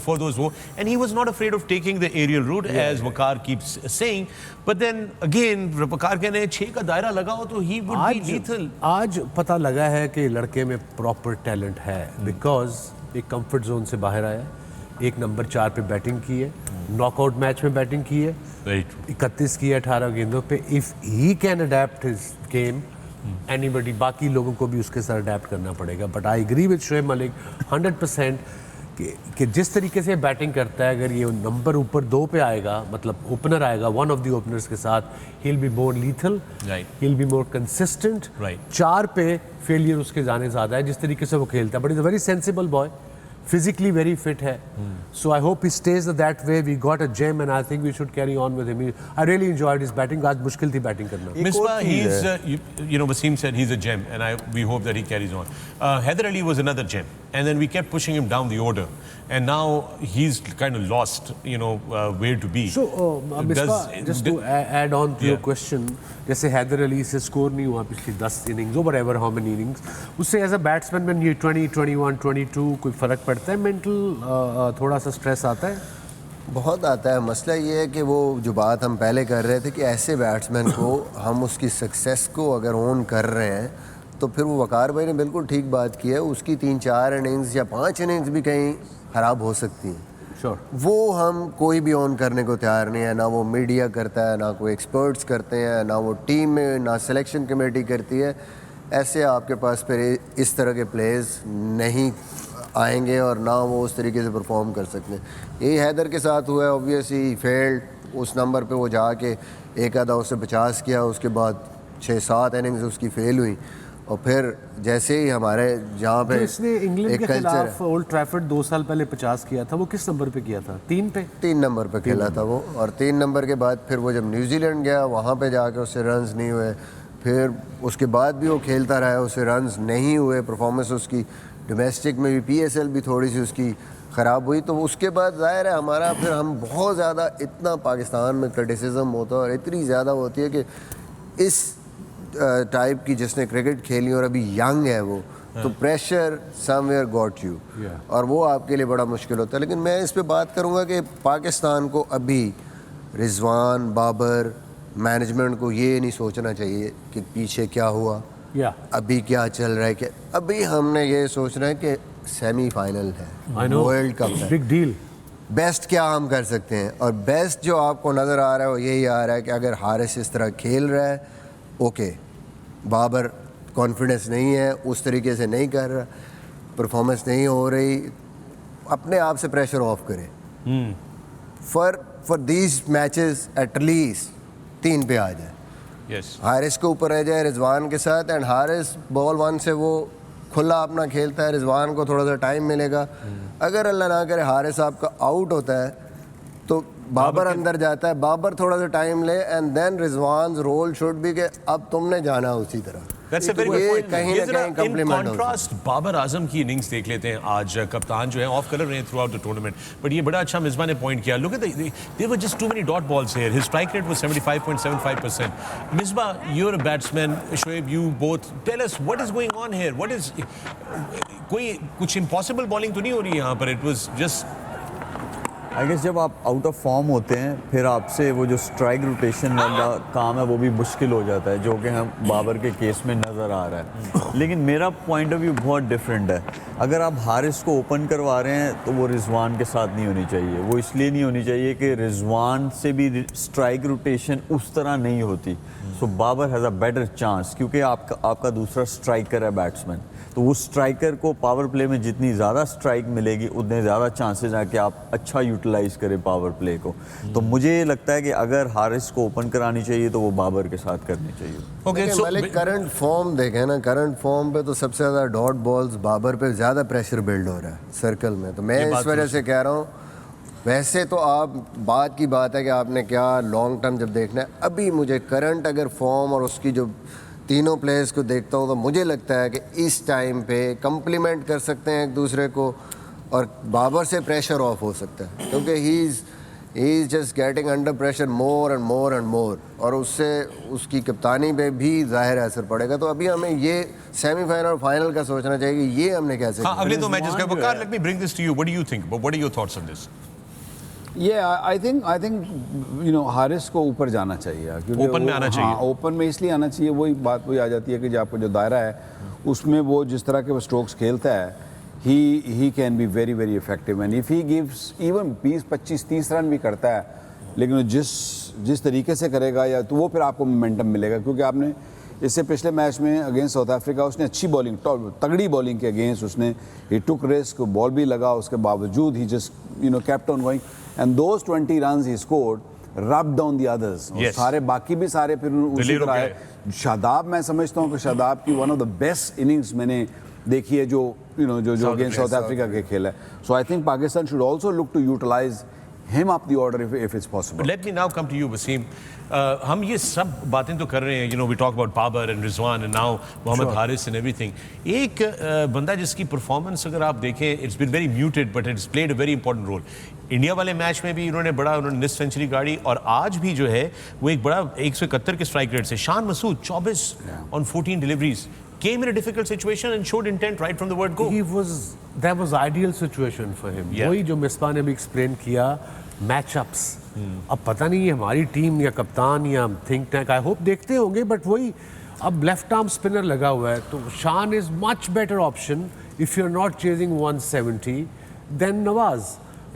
for those and he was not afraid of taking the aerial route, as Waqar keeps saying. But then again, Waqar कहने 6 का दायरा लगाओ तो he would be lethal. आज पता लगा है कि लड़के में प्रॉपर टैलेंट है, बिकॉज एक कंफर्ट जोन से बाहर आया, एक नंबर 4 पे बैटिंग की है, नॉकआउट मैच में बैटिंग की है, 31 की है 18 गेंदों पे। If he can adapt his game, anybody, बाकी लोगों को भी उसके साथ अडेप्ट करना पड़ेगा। But I agree with Shoaib Malik 100% कि जिस तरीके से बैटिंग करता है, अगर ये नंबर ऊपर 2 पे आएगा, मतलब ओपनर आएगा, वन ऑफ द ओपनर्स के साथ, he will be more lethal, he will be more consistent. 4 पे फेलियर उसके जाने ज़्यादा है जिस तरीके से वो खेलता है, but is a very sensible boy, physically very fit है, so I hope he stays that way. We got a gem and I think we should carry on with him. I really enjoyed his batting. आज मुश्किल थी batting करना। Misbah, he's Wasim said he's a gem, and we hope that he carries on. Haider Ali was another gem, and then we kept pushing him down the order, and now he's kind of lost, where to be. So Misbah, just to add on to your question, जैसे हैदर अली से score नहीं हुआ पिछली 10 innings, whatever how many innings, उससे as a batsman में ये 20, 21, 22 कोई फर्क पड़ता है? मेंटल थोड़ा सा स्ट्रेस आता है? बहुत आता है। मसला ये है कि वो जो बात हम पहले कर रहे थे कि ऐसे बैट्समैन को हम उसकी सक्सेस को अगर ओन कर रहे हैं, तो फिर वो वकार भाई ने बिल्कुल ठीक बात की है, उसकी 3-4 इनिंग्स या 5 इनिंग्स भी कहीं ख़राब हो सकती हैं। वो हम कोई भी ऑन करने को तैयार नहीं है, ना वो मीडिया करता है, ना कोई एक्सपर्ट्स करते हैं, ना वो टीम में, ना सिलेक्शन कमेटी करती है। ऐसे आपके पास फिर इस तरह के प्लेयर्स नहीं आएंगे और ना वो उस तरीके से परफॉर्म कर सकते हैं। यही हैदर के साथ हुआ है, ऑब्वियसली फेल्ड, उस नंबर पे वो जाके एक आधा उससे 50 किया, उसके बाद 6-7 इनिंग्स उसकी फेल हुई, और फिर जैसे ही हमारे जहाँ पे इसने इंग्लैंड के खिलाफ ओल्ड ट्रैफर्ड 2 साल पहले 50 किया था, वो किस नंबर पे किया था? 3 पे? 3 नंबर पे खेला था वो, और 3 नंबर के बाद फिर वो जब न्यूजीलैंड गया वहाँ पे जाके उससे रन्स नहीं हुए, फिर उसके बाद भी वो खेलता रहा, उससे रन्स नहीं हुए, परफॉर्मेंस उसकी डोमेस्टिक में भी, PSL भी थोड़ी सी उसकी ख़राब हुई। तो उसके बाद ज़ाहिर है हमारा फिर हम बहुत ज़्यादा, इतना पाकिस्तान में क्रिटिसिज्म होता है और इतनी ज़्यादा होती है कि इस टाइप की जिसने क्रिकेट खेली और अभी यंग है वो, तो प्रेशर समवेयर गॉट यू, और वो आपके लिए बड़ा मुश्किल होता है। लेकिन मैं इस पे बात करूँगा कि पाकिस्तान को अभी रिजवान, बाबर, मैनेजमेंट को ये नहीं सोचना चाहिए कि पीछे क्या हुआ, अभी क्या चल रहा है, कि अभी हमने ये सोचना है कि सेमीफाइनल है, वर्ल्ड कप है, बिग डील, बेस्ट क्या हम कर सकते हैं। और बेस्ट जो आपको नज़र आ रहा है वो यही आ रहा है कि अगर हारिस इस तरह खेल रहा है, ओके, बाबर कॉन्फिडेंस नहीं है, उस तरीके से नहीं कर रहा, परफॉर्मेंस नहीं हो रही, अपने आप से प्रेशर ऑफ करें, फॉर दीज मैचेस एटलीस्ट 3 पे आ जाए, हारिस के ऊपर रह जाए रिजवान के साथ, एंड हारिस बॉल 1 से वो खुला अपना खेलता है, रिजवान को थोड़ा सा टाइम मिलेगा। अगर अल्लाह ना करे हारिस आपका आउट होता है तो बाबर अंदर जाता है, बाबर थोड़ा सा टाइम ले, and then Rizwan role should be कि अब तुमने जाना उसी तरह। That's a very good point. कहीं ना कहीं In complement contrast, Babar Azam की इनिंग्स देख लेते हैं। आज कप्तान जो है ऑफ कलर रहे हैं through out the tournament, but ये बड़ा अच्छा मिसबा ने पॉइंट किया। Look at there were just too many dot balls here. His strike rate was 75.75%. Misbah, you're a batsman. Shoaib, you both. Tell us what is going on here. What is कोई कुछ impossible bowling तो नहीं हो रही है यहाँ पर? It was just I guess जब आप आउट ऑफ फॉर्म होते हैं फिर आपसे वो जो स्ट्राइक रोटेशन वाला काम है वो भी मुश्किल हो जाता है, जो कि हम बाबर के केस में नज़र आ रहा है। लेकिन मेरा पॉइंट ऑफ व्यू बहुत डिफरेंट है। अगर आप हारिस को ओपन करवा रहे हैं तो वो रिजवान के साथ नहीं होनी चाहिए। वो इसलिए नहीं होनी चाहिए कि रिजवान से भी स्ट्राइक रोटेशन उस तरह नहीं होती। So Babar has a better chance, क्योंकि आपका दूसरा स्ट्राइकर है बैट्समैन, तो उस स्ट्राइकर को पावर प्ले में जितनी ज़्यादा स्ट्राइक मिलेगी उतने ज़्यादा चांसेस हैं कि आप अच्छा यूटिलाइज करें पावर प्ले को। तो मुझे लगता है कि अगर हारिस को ओपन करानी चाहिए तो वो बाबर के साथ करनी चाहिए। Okay, so Malik current form देखें ना, करंट फॉर्म पे तो सबसे ज़्यादा डॉट बॉल्स बाबर पे ज़्यादा प्रेशर बिल्ड हो रहा है सर्कल में। तो मैं इस वजह से कह रहा हूँ, वैसे तो आप बात की बात है कि आपने क्या लॉन्ग टर्म जब देखना है, अभी मुझे करंट अगर फॉर्म और उसकी जो तीनों प्लेयर्स को देखता हूँ तो मुझे लगता है कि इस टाइम पे कम्प्लीमेंट कर सकते हैं एक दूसरे को और बाबर से प्रेशर ऑफ हो सकता है, क्योंकि he is just getting under pressure more and more and more, और उससे उसकी कप्तानी पे भी ज़ाहिर असर पड़ेगा। तो अभी हमें ये सेमीफाइनल और फाइनल का सोचना चाहिए कि ये हमने कैसे हाँ, अगले 2 मैचेस का। Waqar, let me bring this to you, what do you think, what are your thoughts on this? I think Haris को ऊपर जाना चाहिए, क्योंकि ओपन में आना चाहिए। हाँ, ओपन में इसलिए आना चाहिए, वही बात वही आ जाती है कि जो आपका जो दायरा है उसमें वो जिस तरह के वो स्ट्रोक्स खेलता है, he can be very very effective, and if he gives even 20, 25, 30 run भी करता है, लेकिन वो जिस तरीके से करेगा या तो वो फिर आपको मोमेंटम मिलेगा। क्योंकि आपने इससे पिछले मैच में अगेंस्ट साउथ अफ्रीका उसने अच्छी बॉलिंग, तगड़ी बॉलिंग के अगेंस्ट उसने ही टुक रिस्क, बॉल भी लगा, उसके बावजूद he just kept on going, and those 20 runs he scored rubbed down the others. Yes. सारे बाकी भी सारे फिर उसी तरह आए। शादाब, मैं समझता हूँ कि शादाब की one of the best innings मैंने देखी है जो जो अगेंस्ट साउथ अफ्रीका के खेला है। So I think Pakistan should also look to utilize him up the order if it's possible. Let me now come to you, Wasim. हम ये सब बातें तो कर रहे हैं, we talk about Babar and Rizwan and now Mohammad Haris and everything. एक बंदा जिसकी परफॉर्मेंस अगर आप देखें, it's been very muted but it's played a very important role. India वाले मैच में भी उन्होंने निस सेंचुरी गाड़ी, और आज भी जो है वो एक बड़ा 171 के स्ट्राइक रेट से। Shan Masood 24 on 14 deliveries. Came in a difficult situation and showed intent right from the word go. That was ideal situation for him. Yeah. वही जो मिसबा ने भी एक्सप्लेन किया, मैचअप्स। अब पता नहीं ये हमारी टीम या कप्तान या थिंक टैंक, आई होप देखते होंगे, बट वही अब लेफ्ट आर्म स्पिनर लगा हुआ है, तो Shan is much better option if you are not chasing 170 then Nawaz.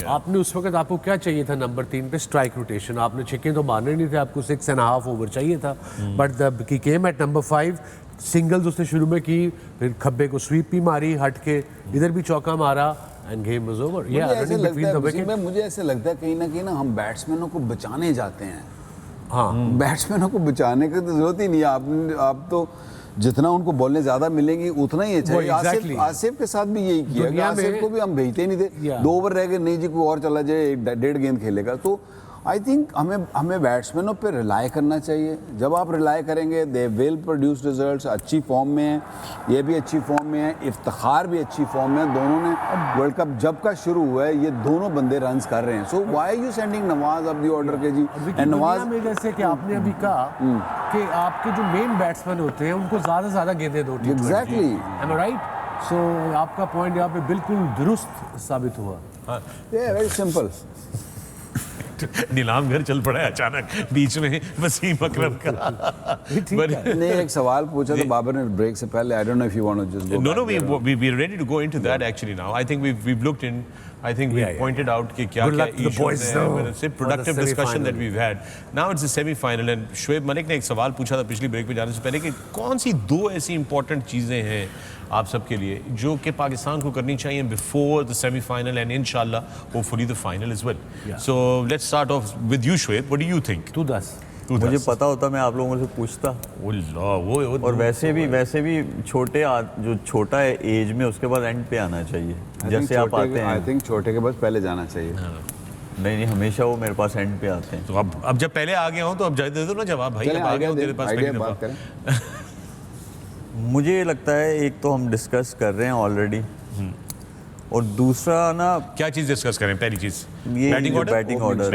आपने उस वक्त, आपको क्या चाहिए था नंबर 3 पे? Strike rotation. आपने छक्के तो मारने नहीं थे, आपको 6.5 ओवर चाहिए था, but he came at number 5। Singles उसने शुरू में की, फिर खब्बे को स्वीप भी मारी हट के, इधर भी चौका मारा, एंड गेम वाज ओवर। मुझे ऐसे लगता है कहीं ना हम बैट्समैनों को बचाने जाते हैं। हाँ, बैट्समैनों को बचाने की तो जरूरत ही नहीं है। आप तो जितना उनको बॉलें ज्यादा मिलेंगी उतना ही अच्छा है। आसिफ के साथ भी यही किया, आसिफ को भी हम भेजते नहीं थे, 2 ओवर रह गए, नहीं जी कोई और चला जाए, 1.5 गेंद खेलेगा। तो आई थिंक हमें बैट्समैनों पे रिलाई करना चाहिए। जब आप रिलाई करेंगे, दे विल प्रोड्यूस रिजल्ट्स। अच्छी फॉर्म में है, ये भी अच्छी फॉर्म में है, इफ्तिखार भी अच्छी फॉर्म में है। दोनों ने वर्ल्ड कप जब का शुरू हुआ है, ये दोनों बंदे रन्स कर रहे हैं। So why are you sending Nawaz up the order के जी? एंड नवाज में जैसे कि आपने अभी कहा कि आपके जो मेन बैट्समैन होते हैं उनको ज़्यादा गेंदें दो। एग्जैक्टली, एम आई राइट? सो आपका पॉइंट यहाँ पे बिल्कुल दुरुस्त साबित हुआ। Very simple. नीलाम घर चल पड़ा है अचानक बीच में वसीम अकरम का। ने एक सवाल पूछा तो बाबर ने ब्रेक से पहले, I don't know if you want to just go. we are ready to go into that actually now. I think we've looked in, I think we pointed out कि क्या issues हैं, it's a productive discussion that we've had. Now it's the semi final and Shoaib Malik ने एक सवाल पूछा था पिछली break पे जाने से पहले कि कौन सी 2 ऐसी इंपॉर्टेंट चीज़ें हैं आप सबके लिए जो कि पाकिस्तान को करनी चाहिए बिफोर द सेमीफाइनल एंड इंशाल्लाह hopefully the final as well. So let's start off with you Shoaib, what do you think? तू दस। मुझे पता होता मैं आप लोगों से पूछता। वो और वैसे भी जो छोटा है एज में, उसके बाद एंड पे आना चाहिए। जैसे आप आते हैं, आई थिंक छोटे के बस पहले जाना चाहिए। नहीं, हमेशा वो मेरे पास एंड पे आते हैं। तो अब जब पहले आ गए हो तो अब दे दो ना जवाब भाई। अब आ गए हो तेरे पास पहली बात दफा। करें। मुझे लगता है एक तो हम डिस्कस कर रहे हैं ऑलरेडी, और दूसरा ना, क्या चीज़ डिस्कस करें? पहली चीज़ बैटिंग ऑर्डर,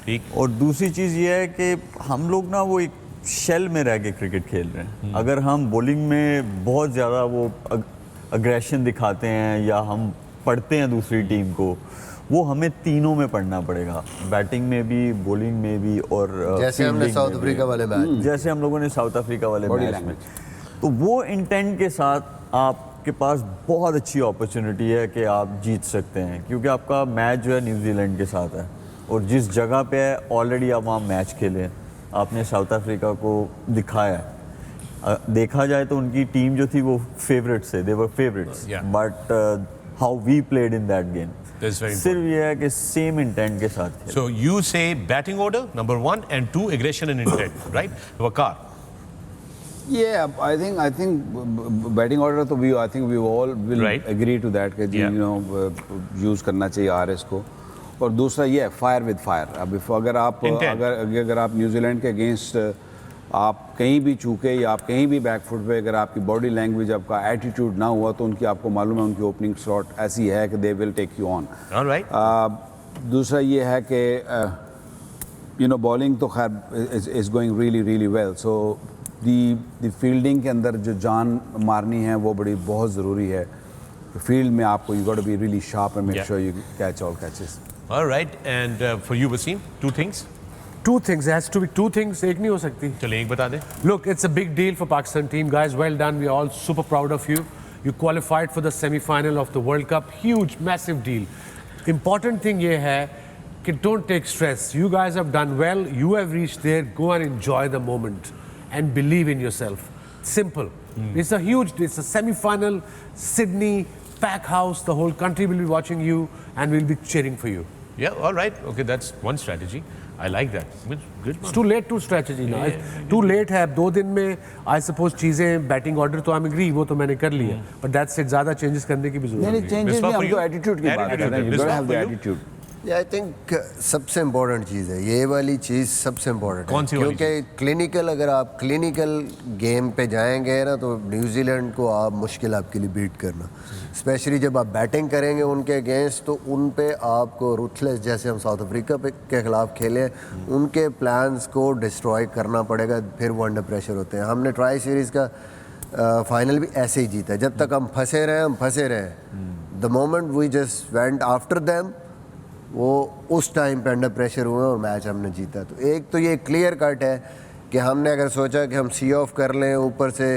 ठीक। और दूसरी चीज़ ये है कि हम लोग ना वो एक शेल में रह के क्रिकेट खेल रहे हैं। अगर हम बॉलिंग में बहुत ज़्यादा वो अग्रेशन दिखाते हैं या हम पढ़ते हैं दूसरी टीम को, वो हमें तीनों में पढ़ना पड़ेगा, बैटिंग में भी, बॉलिंग में भी और जैसे हमने fielding साउथ में भी। अफ्रीका वाले मैच, जैसे हम लोगों ने साउथ अफ्रीका वाले मैच में, तो वो इंटेंट के साथ आपके पास बहुत अच्छी अपॉर्चुनिटी है कि आप जीत सकते हैं, क्योंकि आपका मैच जो है न्यूजीलैंड के साथ है और जिस जगह पे है ऑलरेडी आप वहाँ मैच खेले, आपने साउथ अफ्रीका को दिखाया है। देखा जाए तो उनकी टीम जो थी वो फेवरेट्स थे, they were favourites, Yeah. But how we played in that game That's very सिर्फ ये है कि सेम इंटेंट के साथ खेले। So you say batting order, number 1, and 2, aggression and intent, right? Waqar. Yeah, I think batting order तो I think we all will Right. agree to that कि Yeah. use करना चाहिए RS को। और दूसरा ये है फायर विद फायर। अब अगर आप Intent. अगर आप न्यूजीलैंड के अगेंस्ट आप कहीं भी चूके या आप कहीं भी बैकफुट पे, अगर आपकी बॉडी लैंग्वेज, आपका एटीट्यूड ना हुआ तो उनकी, आपको मालूम है उनकी ओपनिंग स्लॉट ऐसी है कि they will take you on. All right. दूसरा ये है कि बॉलिंग तो खैर is going really well, so the fielding के अंदर जो जान मारनी है वो बड़ी बहुत ज़रूरी है। फील्ड में आपको you got to be really sharp and make Yeah. Sure you catch all catches. All right. And for you, Wasim, 2 things. Two things, it has to be two things, एक नहीं हो सकती. चलिए एक बता दें. Look, it's a big deal for Pakistan team, guys. Well done. We are all super proud of you. You qualified for the semi-final of the World Cup. Huge, massive deal. Important thing ये है कि don't take stress. You guys have done well. You have reached there. Go and enjoy the moment and believe in yourself. Simple. It's a semi-final. Sydney, pack house. The whole country will be watching you and will be cheering for you. Yeah. All right. Okay, that's one strategy. I like that. Good. It's too late to strategy now. Too late है अब 2 दिन में I suppose चीज़ें batting order तो I'm agree वो तो मैंने कर लिया, but that's it, ज़्यादा चेंजेस करने की भी जरूरत नहीं नहीं. चेंजेस Misbah नहीं, for हम तो you? एटीट्यूड की बात कर रहे हैं। You Misbah got have the for you? Attitude. I think सबसे इम्पोर्टेंट चीज़ है, ये वाली चीज़ सबसे इम्पोर्टेंट है। कौन सी वाली क्योंकि क्लिनिकल, अगर आप क्लिनिकल गेम पे जाएंगे ना तो न्यूजीलैंड को आप मुश्किल आपके लिए बीट करना, स्पेशली जब आप बैटिंग करेंगे उनके अगेंस्ट, तो उन पे आपको रूथलेस, जैसे हम साउथ अफ्रीका के खिलाफ खेले, उनके प्लान्स को डिस्ट्रॉय करना पड़ेगा, फिर वो अंडर प्रेशर होते हैं। हमने ट्राई सीरीज़ का फाइनल भी ऐसे ही जीता, जब तक हम फंसे रहे। The moment we just went after them, वो उस टाइम पे अंडर प्रेशर हुए और मैच हमने जीता। तो एक तो ये क्लियर कट है कि हमने अगर सोचा कि हम सी ऑफ कर लें ऊपर से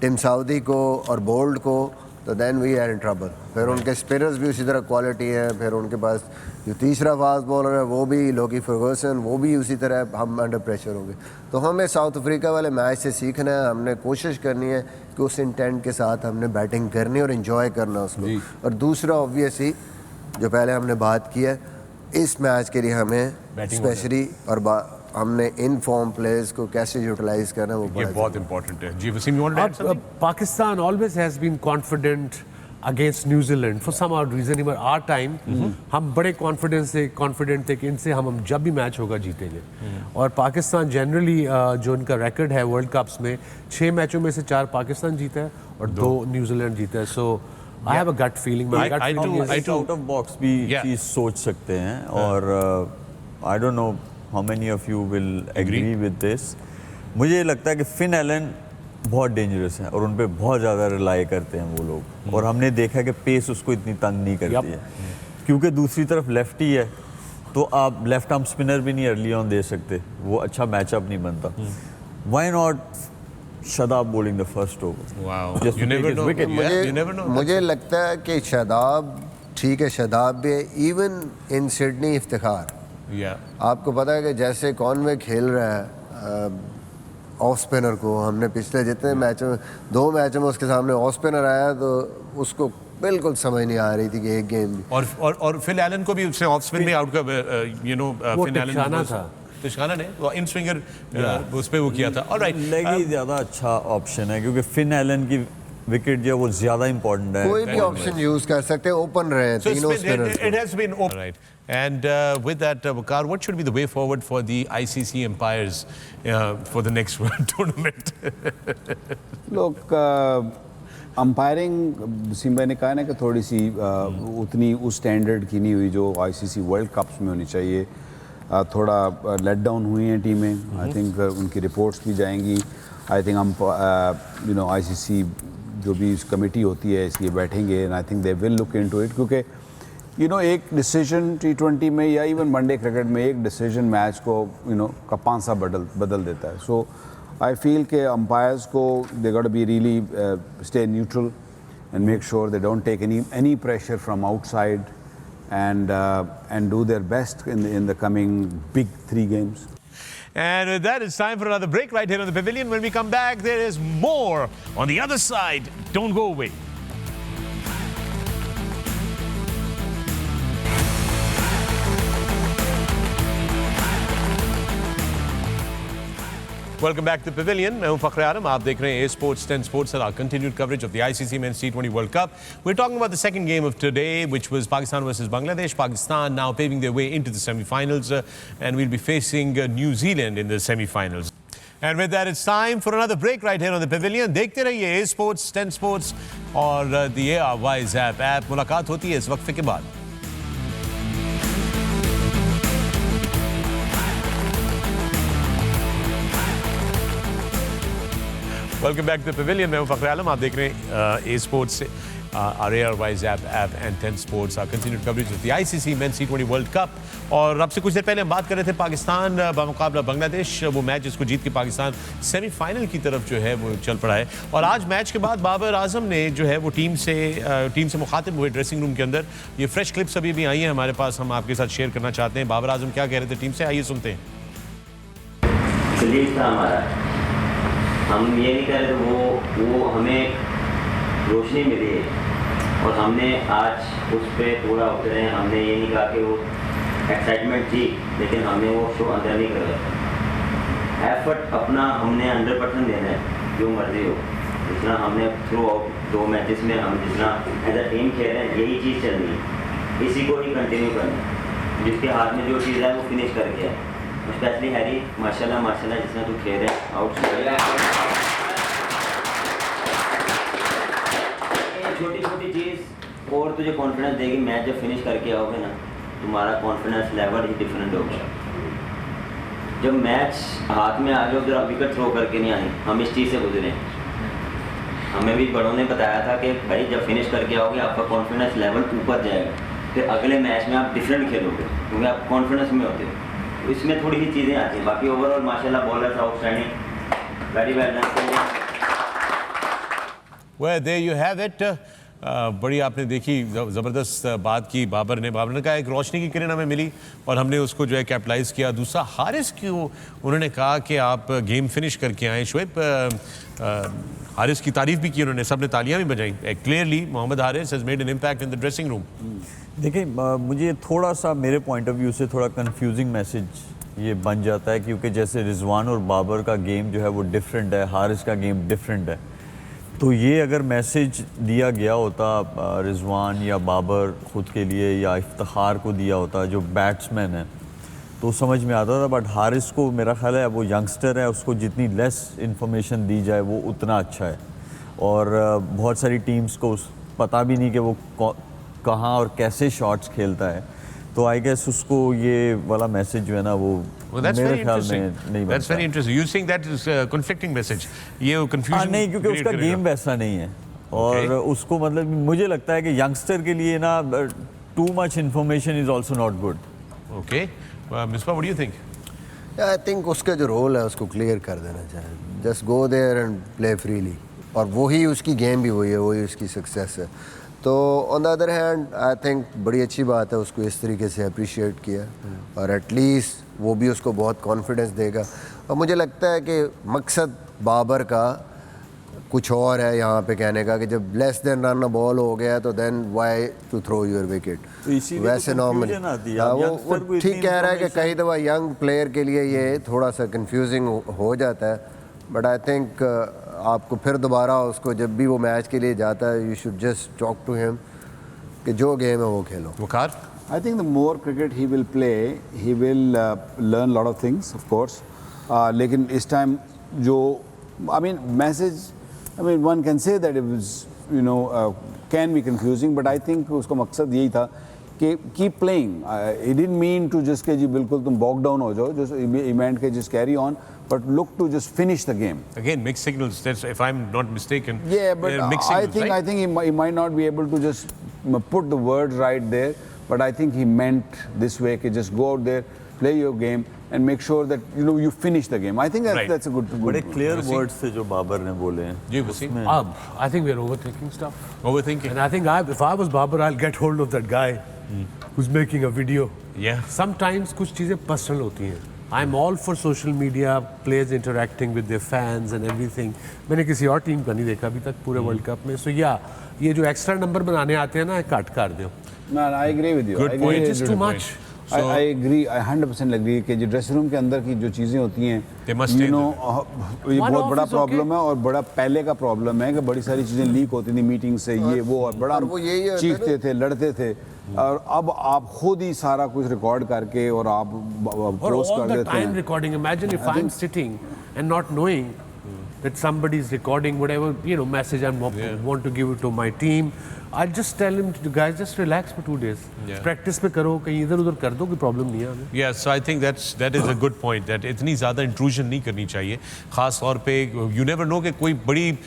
टिम साउदी को और बोल्ड को, तो then we are in trouble. फिर उनके स्पिनर्स भी उसी तरह क्वालिटी है, फिर उनके पास जो तीसरा फास्ट बॉलर है वो भी लोकी फर्गूसन, वो भी उसी तरह, हम अंडर प्रेशर होंगे। तो हमें साउथ अफ्रीका वाले मैच से सीखना है, हमने कोशिश करनी है कि उस इंटेंट के साथ हमने बैटिंग करनी और इन्जॉय करना उसको। और दूसरा ऑब्वियसली जो पहले हमने बात की है, इस मैच के लिए हमें स्पेशली और हमने इन फॉर्म प्लेयर्स को कैसे यूटिलाइज करना, वो ये बहुत इंपॉर्टेंट है। जी Wasim, you want to add something? Pakistan always has been confident against New Zealand for some odd reason. Even our time, हम बड़े confident थे कि इनसे हम जब भी मैच होगा जीतेंगे। और पाकिस्तान जनरली जो इनका रिकॉर्ड है वर्ल्ड कप्स में, 6 मैचों में से 4 पाकिस्तान जीता है और 2 न्यूजीलैंड जीता है। So I have a gut feeling. My gut feeling is out of box भी चीज सोच सकते हैं, और I don't know how many of you will agree with this. मुझे लगता है कि फिन एलन बहुत डेंजरस हैं और उन पे बहुत ज़्यादा रिलाई करते हैं वो लोग, और हमने देखा कि पेस उसको इतनी तंग नहीं करती है, क्योंकि दूसरी तरफ लेफ्टी है, तो आप लेफ्ट आर्म स्पिनर भी नहीं अर्ली ऑन दे सकते, वो अच्छा मैचअप नहीं बनता। Why not Shadab bowling the first over? Wow. Just You to never take his know. wicket. Yeah, you never know. मुझे लगता है कि शादाब, ठीक है शादाब भी है, even in Sydney Iftikhar. Yeah. आपको पता है कि जैसे कॉनवे खेल रहा है ऑफ स्पिनर को, हमने पिछले जितने मैचों में, 2 मैचों में उसके सामने ऑफ स्पिनर आया तो उसको बिल्कुल समझ नहीं आ रही थी कि एक गेम भी। और फिल एलन को भी उसने ऑफ स्पिन में आउट कर, वो फिन एलन टिशाना था। तिशाना ने वो इन स्विंगर उस पे वो किया था। ऑलराइट, लेगी ज़्यादा अच्छा ऑप्शन है, क्योंकि फिन एलन की विकेट जो है वो ज़्यादा इंपॉर्टेंट है। कोई भी ऑप्शन यूज कर सकते हैं, ओपन रहे So तीनों spinners. it has been open. Right. And with that, Waqar, what should be the way forward for the ICC umpires for the next World Tournament? लोग अंपायरिंग सिम्बा ने कहा ना कि थोड़ी सी उतनी उस स्टैंडर्ड की नहीं हुई जो आईसीसी वर्ल्ड कप्स में होनी चाहिए। थोड़ा लेट डाउन हुई हैं टीमें। आई थिंक उनकी रिपोर्ट्स भी जाएंगी। आई थिंक हम आईसीसी जो भी कमेटी होती है इसकी बैठेंगे and I think they will look into it क्योंकि एक डिसीजन T20 में या इवन वनडे क्रिकेट में एक डिसीजन मैच को कपांसा बदल देता है. सो आई फील के अंपायर्स को they got to be really stay neutral and make sure they don't take any pressure from outside and do their best in the coming big 3 games. And with that, it's time for another break right here on the Pavilion. When we come back, there is more on the other side. Don't go away. Welcome back to the Pavilion. मैं हूं फखर आलम. आप देख रहे हैं Sports 10 Sports and our continued coverage of the ICC Men's T20 World Cup. We're talking about the second game of today, which was Pakistan versus Bangladesh. Pakistan now paving their way into the semi-finals, and we'll be facing New Zealand in the semi-finals. And with that, it's time for another break right here on the Pavilion. देखते रहिए Sports 10 Sports और the ARY's app. मुलाकात होती है इस वक्फे के बाद. Welcome back to the Pavilion. मैं हूं फखर आलम. आप देख रहे हैं Sports our ARY's app and 10 Sports our continued coverage of the ICC Men's T20 World Cup. और अब से कुछ देर पहले हम बात कर रहे थे पाकिस्तान बामुकाबला बांग्लादेश. वो मैच जिसको जीत के पाकिस्तान सेमीफाइनल की तरफ जो है वो चल पड़ा है. और आज मैच के बाद बाबर आजम ने जो है वो टीम से मुखातिब हुए ड्रेसिंग रूम के अंदर. ये फ्रेश क्लिप्स अभी भी आई हैं हमारे पास, हम आपके साथ शेयर करना चाहते हैं. बाबर आजम क्या कह रहे थे टीम से, आइए सुनते हैं. हम ये नहीं कर रहे थे, वो हमें रोशनी मिली है और हमने आज उस पर पूरा उतरे हैं. हमने ये नहीं कहा कि वो एक्साइटमेंट थी, लेकिन हमने वो शो अंदर नहीं कर रहा. एफर्ट अपना हमने 100% देना है, जो मर्जी हो. जितना हमने थ्रू आउट 2 मैचेस में हम जितना एज अ टीम खेल रहे हैं, यही चीज़ चल रही है. इसी को ही कंटिन्यू करना है. जिसके हाथ में जो चीज़ है वो फिनिश करके है. स्पेशली हैरी माशाल्लाह जिसने तू खेल रहे हैं आउट. छोटी छोटी चीज़ और तुझे कॉन्फिडेंस देगी. मैच जब फिनिश करके आओगे ना, तुम्हारा कॉन्फिडेंस लेवल ही डिफरेंट होगा. जब मैच हाथ में आ गया जरा विकेट थ्रो करके नहीं आई. हम इस चीज़ से गुजरे. हमें भी बड़ों ने बताया था कि भाई जब फिनिश करके आओगे आपका कॉन्फिडेंस लेवल ऊपर जाएगा, फिर अगले मैच में आप डिफरेंट खेलोगे क्योंकि आप कॉन्फिडेंस में होते हो. इसमें थोड़ी सी चीज़ें आती हैं. बाकी ओवरऑल माशाल्लाह bowlers outstanding, very well done. Well, there you have it. बड़ी आपने देखी ज़बरदस्त बात की बाबर ने कहा एक रोशनी की किरण हमें मिली और हमने उसको जो है कैपिटलाइज़ किया. दूसरा हारिस की उन्होंने कहा कि आप गेम फिनिश करके आए. शोएब, हारिस की तारीफ भी की उन्होंने, सबने तालियां भी बजाई. Clearly Mohammad Haris has made an impact in the dressing room. देखिए, मुझे थोड़ा सा मेरे पॉइंट ऑफ व्यू से थोड़ा कंफ्यूजिंग मैसेज ये बन जाता है क्योंकि जैसे रिजवान और बाबर का गेम जो है वो डिफरेंट है, हारिस का गेम डिफरेंट है. तो ये अगर मैसेज दिया गया होता रिजवान या बाबर खुद के लिए या इफ्तिखार को दिया होता जो बैट्समैन है, तो समझ में आता था. बट हारिस को मेरा ख्याल है वो यंगस्टर है, उसको जितनी लेस इन्फॉर्मेशन दी जाए वो उतना अच्छा है. और बहुत सारी टीम्स को पता भी नहीं कि वो कहाँ और कैसे शॉट्स खेलता है. तो आई गेस उसको ये वाला मैसेज जो है ना वो मेरे ख्याल में नहीं. That's very interesting. You think that is a conflicting message? ये confusion नहीं, क्योंकि उसका गेम वैसा नहीं है. और उसको मतलब मुझे लगता है कि यंगस्टर के लिए ना too much information is also not good. Okay. Misbah, what do you think? I think उसका जो रोल है उसको क्लियर कर देना चाहिए. Just go there and play freely. और वही उसकी गेम भी वही है, वही उसकी सक्सेस है. तो on the other hand I think बड़ी अच्छी बात है उसको इस तरीके से अप्रिशिएट किया और एटलीस्ट वो भी उसको बहुत कॉन्फिडेंस देगा. और मुझे लगता है कि मकसद बाबर का कुछ और है यहाँ पे कहने का कि जब लेस देन रन बॉल हो गया तो then why to throw your wicket. वैसे नॉर्मल वो ठीक कह रहा है कि कई दफ़ा यंग प्लेयर के लिए ये थोड़ा सा कंफ्यूजिंग हो जाता है. बट आई थिंक आपको फिर दोबारा उसको जब भी वो मैच के लिए जाता है you should just talk to him कि जो गेम है वो खेलो. वकार, I think the more cricket he will play, he will learn a lot of things, of course. लेकिन इस time जो I mean message, I mean one can say that it was can be confusing, but I think उसका मकसद यही था keep playing. He didn't mean to just कि जी बिल्कुल तुम bog down हो जाओ, just he meant कि just carry on, but look to just finish the game. Again, mixed signals. That's, if I'm not mistaken. Yeah, but mixed signals, right? I think he might not be able to just put the words right there, but I think he meant this way कि just go out there, play your game, and make sure that you finish the game. I think Right. that's a good. बड़े clear words थे जो बाबर ने बोले हैं. जी, Wasim. I think we're overthinking stuff. Overthinking. And I think if I was Babar, I'll get hold of that guy who's making a video. Yeah. Sometimes कुछ चीज़ें personal होती हैं. I'm all for social media, players interacting with their fans and everything. मैंने किसी और team का नहीं देखा अभी तक पूरे वर्ल्ड कप में. So yeah, ये जो एक्स्ट्रा नंबर बनाने आते हैं ना, कट कर दो. Man, I agree with you. Good I point. agree. It's just too much. I agree. I 100% agree कि जो ड्रेसिंग रूम के अंदर की जो चीज़ें होती हैं, They must stay ये One बहुत off बड़ा is okay. प्रॉब्लम है और बड़ा पहले का प्रॉब्लम है कि बड़ी सारी चीज़ें लीक होती थी मीटिंग से ये वो और बड़ा और वो यही होता है चीखते थे लड़ते थे और अब आप खुद ही सारा कुछ रिकॉर्ड करके और आप Or पोस्ट all कर the देते time हैं. recording. Imagine if I'm sitting and not knowing that somebody is recording whatever message I want to give it to my team. I'll just tell him, guys, just relax for 2 days. Yeah. Practice पे करो, कहीं इधर उधर कर दो, कोई problem नहीं है हमें. Yeah, so I think that is a good point. That इतनी ज़्यादा intrusion नहीं करनी चाहिए. खास तौर पे you never know कि कोई बड़ी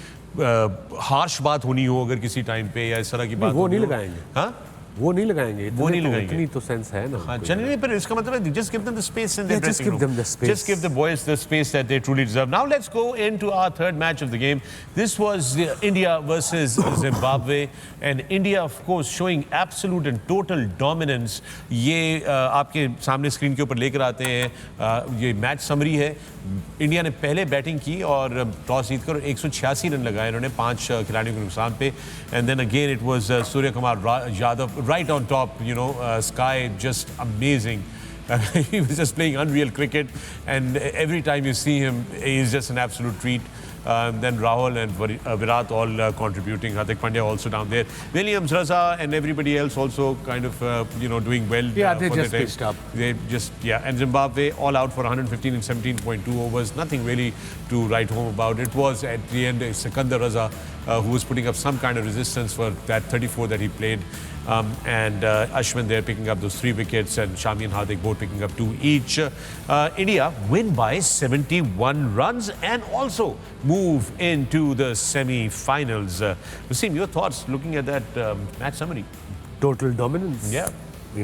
harsh बात होनी हो अगर किसी टाइम पे या इस तरह की बात वो होनी नहीं हो. लगाएंगे. हाँ? वो नहीं लगाएंगे. वो नहीं लगाएंगे. इतनी तो सेंस है ना. हाँ, generally, but इसका मतलब है just give them the space in their Yeah, just dressing give room. them the space. Just give the boys the space that they truly deserve. Now let's go into our third match of the game. This was India versus Zimbabwe, and India, of course, showing absolute and total dominance. ये आपके सामने screen के ऊपर लेकर आते हैं. ये match summary है. इंडिया ने पहले बैटिंग की और टॉस जीतकर 186 रन लगाए इन्होंने 5 खिलाड़ियों के नुकसान पे. And then again it was Surya Kumar Yadav right on top. Sky just amazing. He was just playing unreal cricket, and every time you see him, he's just an absolute treat. Then Rahul and Virat all contributing. Hardik Pandya also down there. Williams, Raza, and everybody else also kind of doing well. Yeah, they for just their pitched up. They just and Zimbabwe all out for 115 and 17.2 overs. Nothing really to write home about. It was at the end Sikandar Raza who was putting up some kind of resistance for that 34 that he played. And Ashwin there picking up those 3 wickets, and Shami and Hardik both picking up 2 each. India win by 71 runs and also move into the semi-finals. Wasim, your thoughts looking at that match summary? Total dominance. Yeah.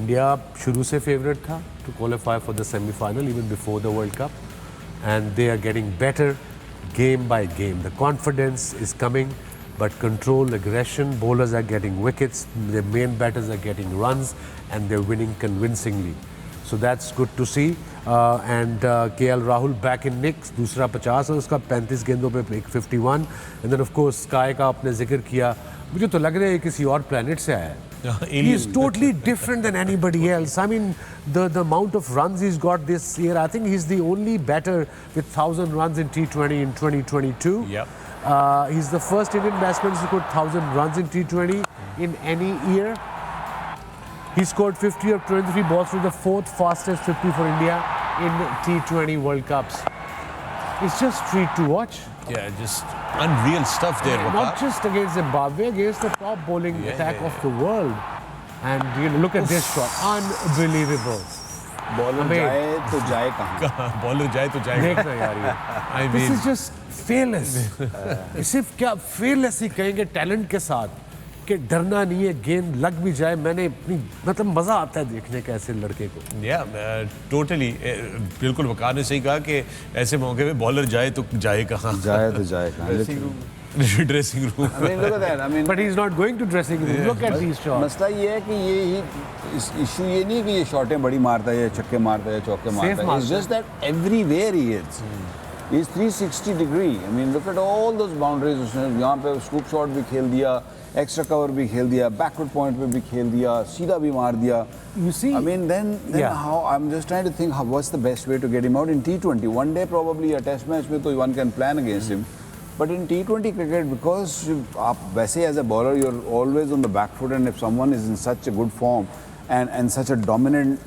India शुरू से favorite था to qualify for the semi-final even before the World Cup, and they are getting better game by game. The confidence is coming, but control, aggression, bowlers are getting wickets, their main batters are getting runs, and they're winning convincingly. So that's good to see. And KL Rahul back in Knicks, दूसरा 50 और उसका 35 गेंदों पे 51. And then of course Sky का आपने जिक्र किया, मुझे तो लग रहा है किसी और planet से आया है. He is totally different than anybody else. I mean, the amount of runs he's got this year, I think he's the only batter with 1,000 runs in T20 in 2022. Yep. He's the first Indian batsman to score 1,000 runs in T20 in any year. He scored 50 of 23 balls, for the 4th fastest 50 for India in T20 World Cups. It's just treat to watch. Yeah, just unreal stuff there. Not Waqar. just against Zimbabwe, against the top bowling attack of the world. And look at this shot, unbelievable. Bowler जाए तो जाए कहाँ? Bowler जाए तो जाएगा. देखना यार ये. I This mean, is just fearless. सिर्फ क्या fearless ही कहेंगे टैलेंट के साथ कि डरना नहीं है, गेंद लग भी जाए. मैंने अपनी मतलब मजा आता है देखने का ऐसे लड़के को. yeah, totally. बिल्कुल वकार ने सही कहा कि ऐसे मौके पे बॉलर जाए तो जाए कहाँ. जाए तो जाए कहाँ? Dressing room. I mean, look at that. I mean, But he's not going to dressing room. Look at these shots. मसला ये है कि इशू ये नहीं कि ये शॉटें बड़ी मारता है या छक्के मारता है या चौके मारता है. It's just that everywhere he is. He's 360 degree. I mean, look at all those boundaries. उसने यहाँ पे scoop shot भी खेल दिया, extra cover भी खेल दिया, backward point पे भी खेल दिया, सीधा भी मार दिया. You see? I mean, then Yeah. how? I'm just trying to think what's the best way to get him out in T20. One day probably a test match में तो one can plan against him. But in T20 cricket, because आप वैसे as a bowler, you're always on the back foot, and if someone is in such a good form and such a dominant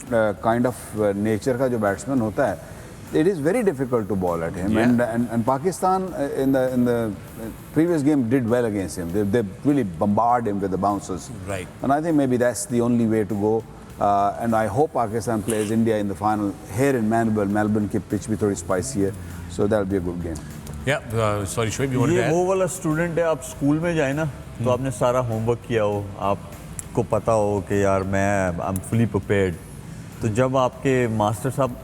kind of nature का जो batsman होता है, it is very difficult to bowl at him. Yeah. And Pakistan in the previous game did well against him. They really bombarded him with the bouncers. Right. And I think maybe that's the only way to go. And I hope Pakistan plays India in the final here in Melbourne की pitch भी थोड़ी spicy है. So that'll be a good game. Yeah, sorry Shoaib, you wanted to ये add? वो वाला student है, आप school में जाए ना तो आपने सारा होमवर्क किया हो, आपको पता हो कि यार मैं आई एम फुली प्रिपेयर्ड, तो जब आपके मास्टर साहब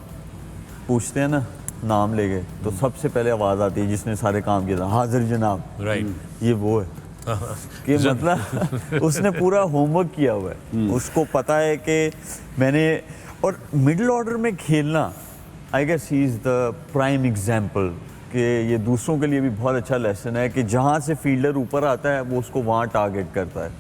पूछते हैं ना नाम लेके तो सबसे पहले आवाज़ आती है जिसने सारे काम किया था, हाजिर जनाब. Right. ये वो है कि मतलब उसने पूरा होमवर्क किया हुआ है, उसको पता है कि मैंने. और मिडिल ऑर्डर में खेलना, I guess he is the prime example कि ये दूसरों के लिए भी बहुत अच्छा लेसन है कि जहाँ से फील्डर ऊपर आता है वो उसको वहाँ टारगेट करता है.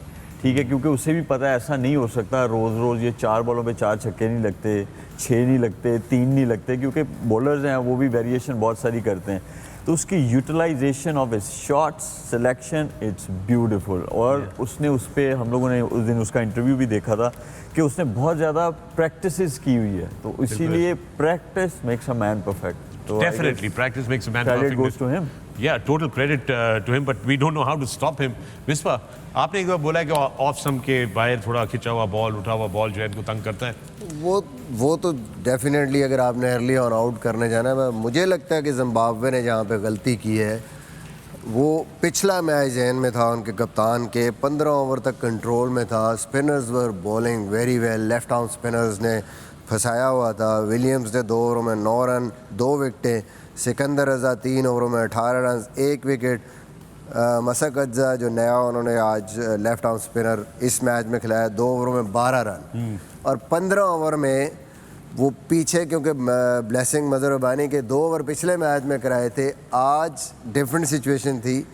ठीक है, क्योंकि उसे भी पता है ऐसा नहीं हो सकता रोज़ रोज़ ये 4 बॉलों पे 4 छक्के नहीं लगते, 6 नहीं लगते, 3 नहीं लगते, क्योंकि बॉलर्स हैं वो भी वेरिएशन बहुत सारी करते हैं. तो उसकी utilisation of his shots selection it's beautiful. और उसने उस पर हम लोगों ने उस दिन उसका इंटरव्यू भी देखा था कि उसने बहुत ज़्यादा प्रैक्टिसेस की हुई है, तो इसीलिए practice makes a man perfect. Definitely, practice makes a man perfect. Credit goes to him. Yeah, total credit to him, but we don't know how to stop him. Misbah, आपने एक बार बोला है कि ऑफ सम के बाहर थोड़ा खिंचा हुआ बॉल, उठा हुआ बॉल जो है इनको तंग करता है. वो तो डेफिनेटली अगर आपने अर्ली ऑन आउट करने जाना है, मुझे लगता है कि जिम्बाब्वे ने जहाँ पे गलती की है वो पिछला मैच जहन में था उनके कप्तान के, 15 ओवर तक कंट्रोल में था, spinners were bowling very well, left arm spinners ने फंसाया हुआ था. विलियम्स ने 2 ओवरों में 9 रन 2 विकेटें, सिकंदर रज़ा 3 ओवरों में 18 रन 1 विकेट, मसक अज्जा जो नया उन्होंने आज लेफ्ट आर्म स्पिनर इस मैच में खिलाया 2 ओवरों में 12 रन. और 15 ओवर में वो पीछे, क्योंकि ब्लेसिंग मजरबानी के 2 ओवर पिछले मैच में कराए थे, आज डिफरेंट सिचुएशन थी,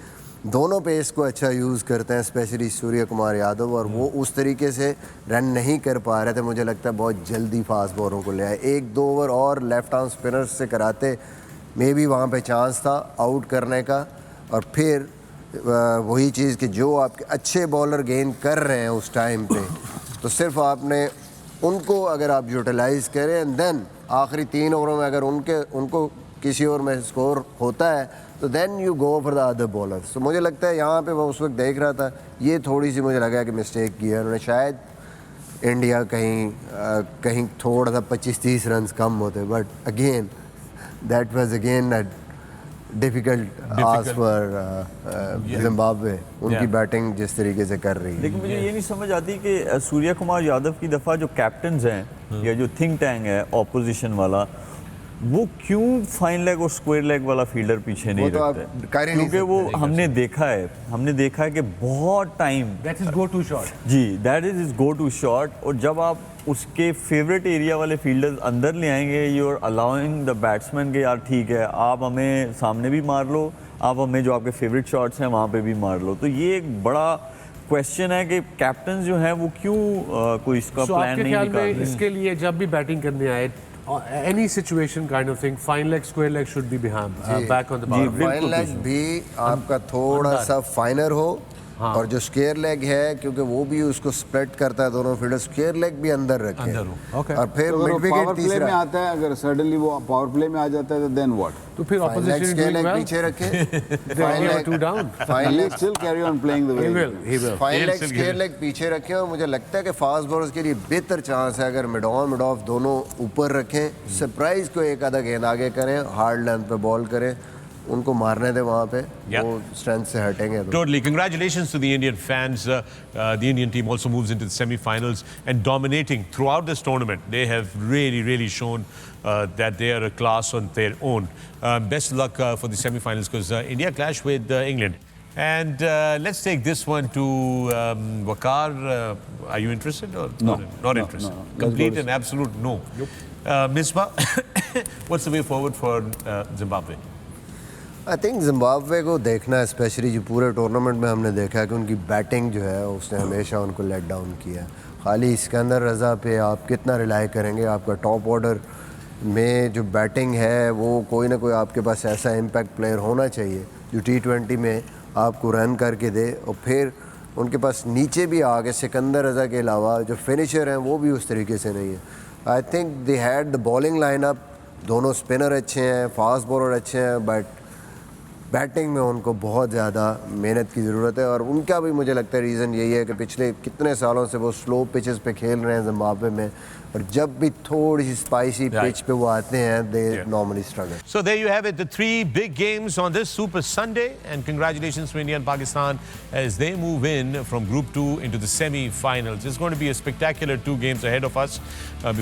दोनों पेस को अच्छा यूज़ करते हैं स्पेशली सूर्य कुमार यादव, और वो उस तरीके से रन नहीं कर पा रहे थे. मुझे लगता है बहुत जल्दी फास्ट बॉलरों को ले आए, 1-2 ओवर और लेफ्ट आर्म स्पिनर्स से कराते मे बी वहाँ पे चांस था आउट करने का. और फिर वही चीज़ कि जो आपके अच्छे बॉलर गेंद कर रहे हैं उस टाइम पे, तो सिर्फ आपने उनको अगर आप यूटिलाइज़ करें एंड देन आखिरी 3 ओवरों में अगर उनको किसी और में स्कोर होता है तो then you go for the other bowlers. तो मुझे लगता है यहाँ पे वो उस वक्त देख रहा था, ये थोड़ी सी मुझे लगा कि मिस्टेक की है उन्होंने, शायद इंडिया कहीं थोड़ा सा 25-30 रन कम होते, but again that was again difficult ask for Zimbabwe. उनकी बैटिंग जिस तरीके से कर रही है, लेकिन मुझे ये नहीं समझ आती कि सूर्य कुमार यादव की दफ़ा जो कैप्टन्स हैं या जो थिंक टैंक है ऑपोजिशन वाला, वो क्यों फाइन लेग और स्क्वायर लेग वाला फील्डर पीछे नहीं रखते. क्योंकि वो हमने देखा है कि बहुत time that is go to shot. जी, that is is go to shot. और जब आप उसके फेवरेट एरिया वाले फील्डर्स अंदर ले आएंगे, you are allowing the batsman के यार ठीक है आप हमें सामने भी मार लो, आप हमें जो आपके फेवरेट शॉट्स हैं वहाँ पे भी मार लो. तो ये एक बड़ा क्वेश्चन है कि कैप्टन जो हैं वो क्यों कोई इसका प्लान नहीं निकालते. इसके लिए जब भी बैटिंग करने आए, any situation kind of thing, fine leg, square leg should be behind, back on the bar. Fine leg भी आपका थोड़ा सा फाइनर हो, और जो स्क्वायर लेग है क्योंकि वो भी उसको स्प्रेड करता है दोनों फील्डर, स्क्वायर लेग भी अंदर रखे. और फिर तो मिड विकेट पावर प्ले में आता है, अगर सडनली वो पावर प्ले में आ जाता है तो देन व्हाट? तो फिर ऑपोजिशन स्क्वायर लेग पीछे रखे, fine leg 2 down. Fine leg still carry on playing the way He will. Fine leg square leg पीछे रखें. और मुझे लगता है कि फास्ट बॉलर्स के लिए बेहतर चांस है अगर मिड ऑन मिड ऑफ दोनों ऊपर रखें, सरप्राइज को एक आधा गेंद आगे करें, हार्ड लेंथ पे बॉल करें, उनको मारने दे वहाँ पे, वो स्ट्रेंथ से हटेंगे. Totally. Congratulations to the Indian fans. The Indian team also moves into the semi-finals and dominating throughout this tournament. They have really shown that they are a class on their own. Best luck for the semi-finals because India clash with England. And let's take this one to Waqar. Are you interested or not interested? No. Complete and absolute no. Misbah, what's the way forward for Zimbabwe? I think Zimbabwe को देखना है, specially जो पूरे tournament में हमने देखा है कि उनकी बैटिंग जो है उसने हमेशा उनको लेट डाउन किया. खाली सिकंदर रज़ा पे आप कितना रिलाई करेंगे? आपका टॉप ऑर्डर में जो बैटिंग है वो कोई ना कोई आपके पास ऐसा इम्पैक्ट प्लेयर होना चाहिए जो T20 में आपको रन करके दे. और फिर उनके पास नीचे भी आ गए सिकंदर रज़ा के अलावा जो फिनिशर हैं वो भी उस तरीके से नहीं है. आई think they had the bowling lineup दोनों स्पिनर अच्छे हैं, फास्ट बॉलर अच्छे हैं, बट बैटिंग में उनको बहुत ज़्यादा मेहनत की ज़रूरत है। और उनका भी मुझे लगता है रीज़न यही है कि पिछले कितने सालों से वो स्लो पिचेस पे खेल रहे हैं जिम्बाब्वे में, और जब भी थोड़ी सी स्पाइसी पिच पे वो आते हैं, they normally struggle. So there you have it, the three big games on this Super Sunday, and congratulations to India and Pakistan as they move in from Group 2 into the semi-finals. It's going to be a spectacular 2 games ahead of us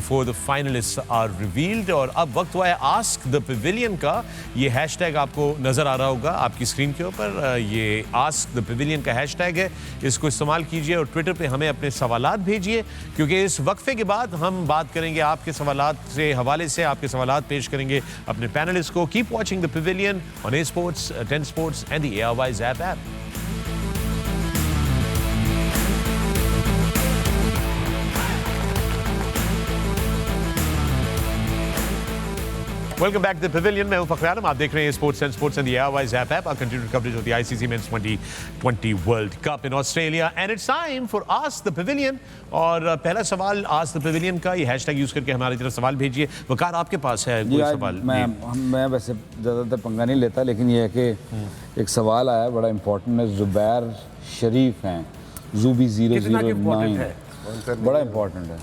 before the finalists are revealed. और अब वक्त हुआ है Ask the Pavilion का। ये hashtag आपको नजर आ रहा होगा आपकी स्क्रीन के ऊपर, ये Ask the Pavilion का हैशटैग है, इसको इस्तेमाल कीजिए और ट्विटर पे हमें अपने सवालात भेजिए, क्योंकि इस वक्फे के बाद हम बात करेंगे आपके सवालात से हवाले से, आपके सवालात पेश करेंगे अपने पैनलिस्ट को। Keep watching the pavilion on A sports, 10 sports and the airways app. Welcome back to the pavilion. मैं हूं फखर आलम, आप देख रहे हैं sports and the airways app. आप continued coverage of the ICC men's 2020 world cup in Australia, and it's time for ask the pavilion. और पहला सवाल आस्क द पेविलियन का, ये हैशटैग यूज करके हमारी तरफ सवाल भेजिए। वकार, आपके पास है कोई सवाल? मैं वैसे ज़्यादातर पंगा नहीं लेता, लेकिन ये है कि एक सवाल आया बड़ा इंपॉर्टेंट है। जुबैर शरीफ हैं, जूबी 009, बड़ा इंपॉर्टेंट है,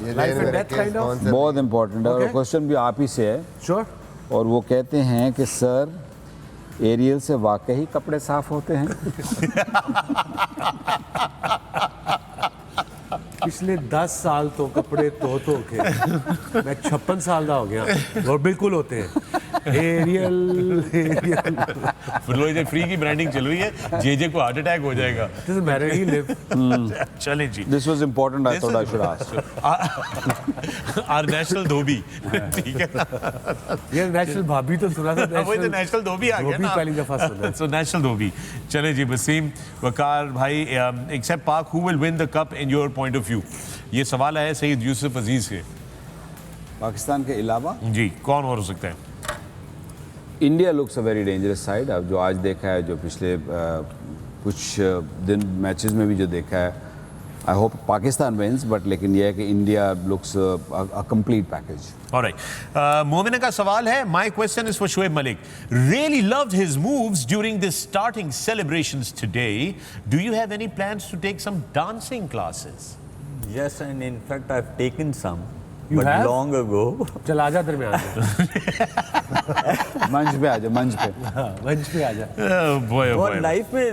बहुत इंपॉर्टेंट है, और क्वेश्चन भी आप ही से है। श्योर। और वो कहते हैं कि सर, एरियल से वाकई कपड़े साफ होते हैं? पिछले 10 साल तो कपड़े धो के मैं 56 साल का हो गया, और बिल्कुल होते हैं। एरियल फिर फ्री की ब्रांडिंग चल रही है, जे को हार्ट अटैक हो जाएगा। This is married he live. चलें जी, this was important, I thought I should ask. Our national dhobi, ठीक है। ये नेशनल भाभी तो सुना था, वही तो नेशनल धोबी आ गया ना, पहली दफा सुना। सो नेशनल धोबी। चलें जी, वसीम, वकार भाई, एक्सेप्ट पाक, who will win the cup in your point of view? ये सवाल है सईद यूसुफ अजीज के। पाकिस्तान के अलावा जी कौन और हो सकता है? India looks a very dangerous side. अब जो आज देखा है, जो पिछले कुछ दिन मैचेस में भी जो देखा है, I hope Pakistan wins, but लेकिन यह है कि India looks a complete package. Alright, Momina का सवाल है, my question is for Shoaib Malik. Really loved his moves during the starting celebrations today. Do you have any plans to take some dancing classes? Yes, and in fact I've taken some, You but have? long ago. चल आजा दरमियान मंच पे आ जाओ, मंच पे। मंच पे आजा। और लाइफ में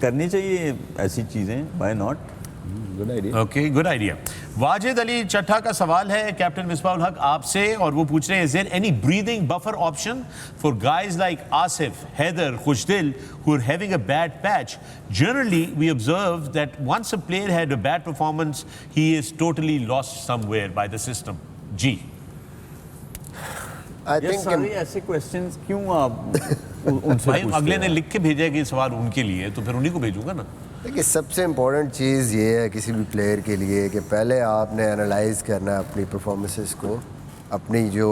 करनी चाहिए ऐसी चीजें, why not? Good idea. Okay, good idea. Wajid Ali चट्टा का सवाल है कैप्टन मिसबाहुल हक आपसे, और वो पूछ रहे हैं, is there any breathing buffer option for guys like Asif, Haider, Khushdil who are having a bad patch? Generally we observe that once a player had a bad performance, he is totally lost somewhere by the system. जी आई ये सारे ऐसे questions क्यों आप उनसे भाई, पूछते अगले हैं? ने लिख के भेजा है कि सवाल उनके लिए, तो फिर उन्हीं को भेजूंगा ना। देखिए, सबसे इम्पोर्टेंट चीज़ ये है किसी भी प्लेयर के लिए कि पहले आपने एनालाइज करना है अपनी परफॉर्मेंसेस को, अपनी जो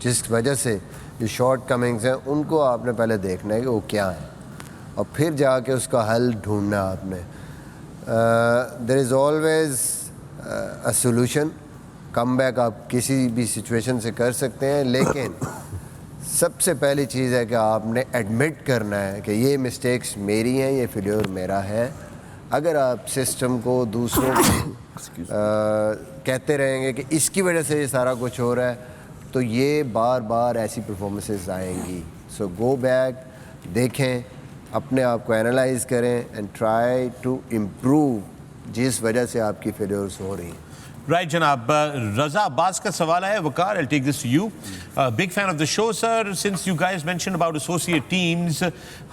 जिस वजह से जो शॉर्ट कमिंग्स हैं उनको आपने पहले देखना है कि वो क्या है, और फिर जाके उसका हल ढूंढना है आपने। There is always a solution. Come back आप किसी भी सिचुएशन से कर सकते हैं, लेकिन सबसे पहली चीज़ है कि आपने एडमिट करना है कि ये मिस्टेक्स मेरी हैं, ये फेल्योर मेरा है। अगर आप सिस्टम को, दूसरों को कहते रहेंगे कि इसकी वजह से ये सारा कुछ हो रहा है, तो ये बार बार ऐसी परफॉर्मेंसेस आएंगी। सो गो बैक, देखें, अपने आप को एनालाइज करें एंड ट्राई टू इम्प्रूव जिस वजह से आपकी फेल्योर्स हो रही हैं। राइट जनाब, रजा अब्बास का सवाल है, वकार, I'll take this to you. Big fan of the show, sir. Since you guys mentioned about associate teams,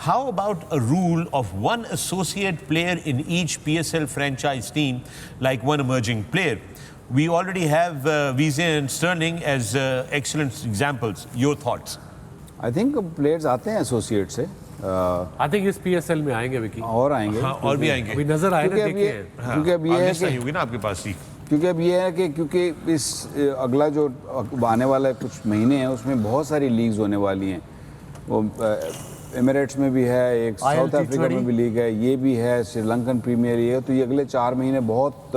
how about a rule of one associate player in each PSL franchise team, like one emerging player? We already have Wiese and Sterling as excellent examples. Your thoughts? I think players आते हैं associate से, आई think इस PSL में आएंगे विकी, और आएंगे। हाँ, और भी आएंगे। अभी नजर आए ना, क्योंकि अब ये देखे। क्योंकि अब ये है सही कि होगी ना आपके पास ही। क्योंकि अब ये है कि क्योंकि इस अगला जो आने वाला कुछ महीने हैं उसमें बहुत सारी लीग्स होने वाली हैं। वो एमिरेट्स में भी है, एक साउथ अफ्रीका में भी लीग है, ये भी है, श्रीलंकन प्रीमियर लीग है, तो ये अगले 4 महीने बहुत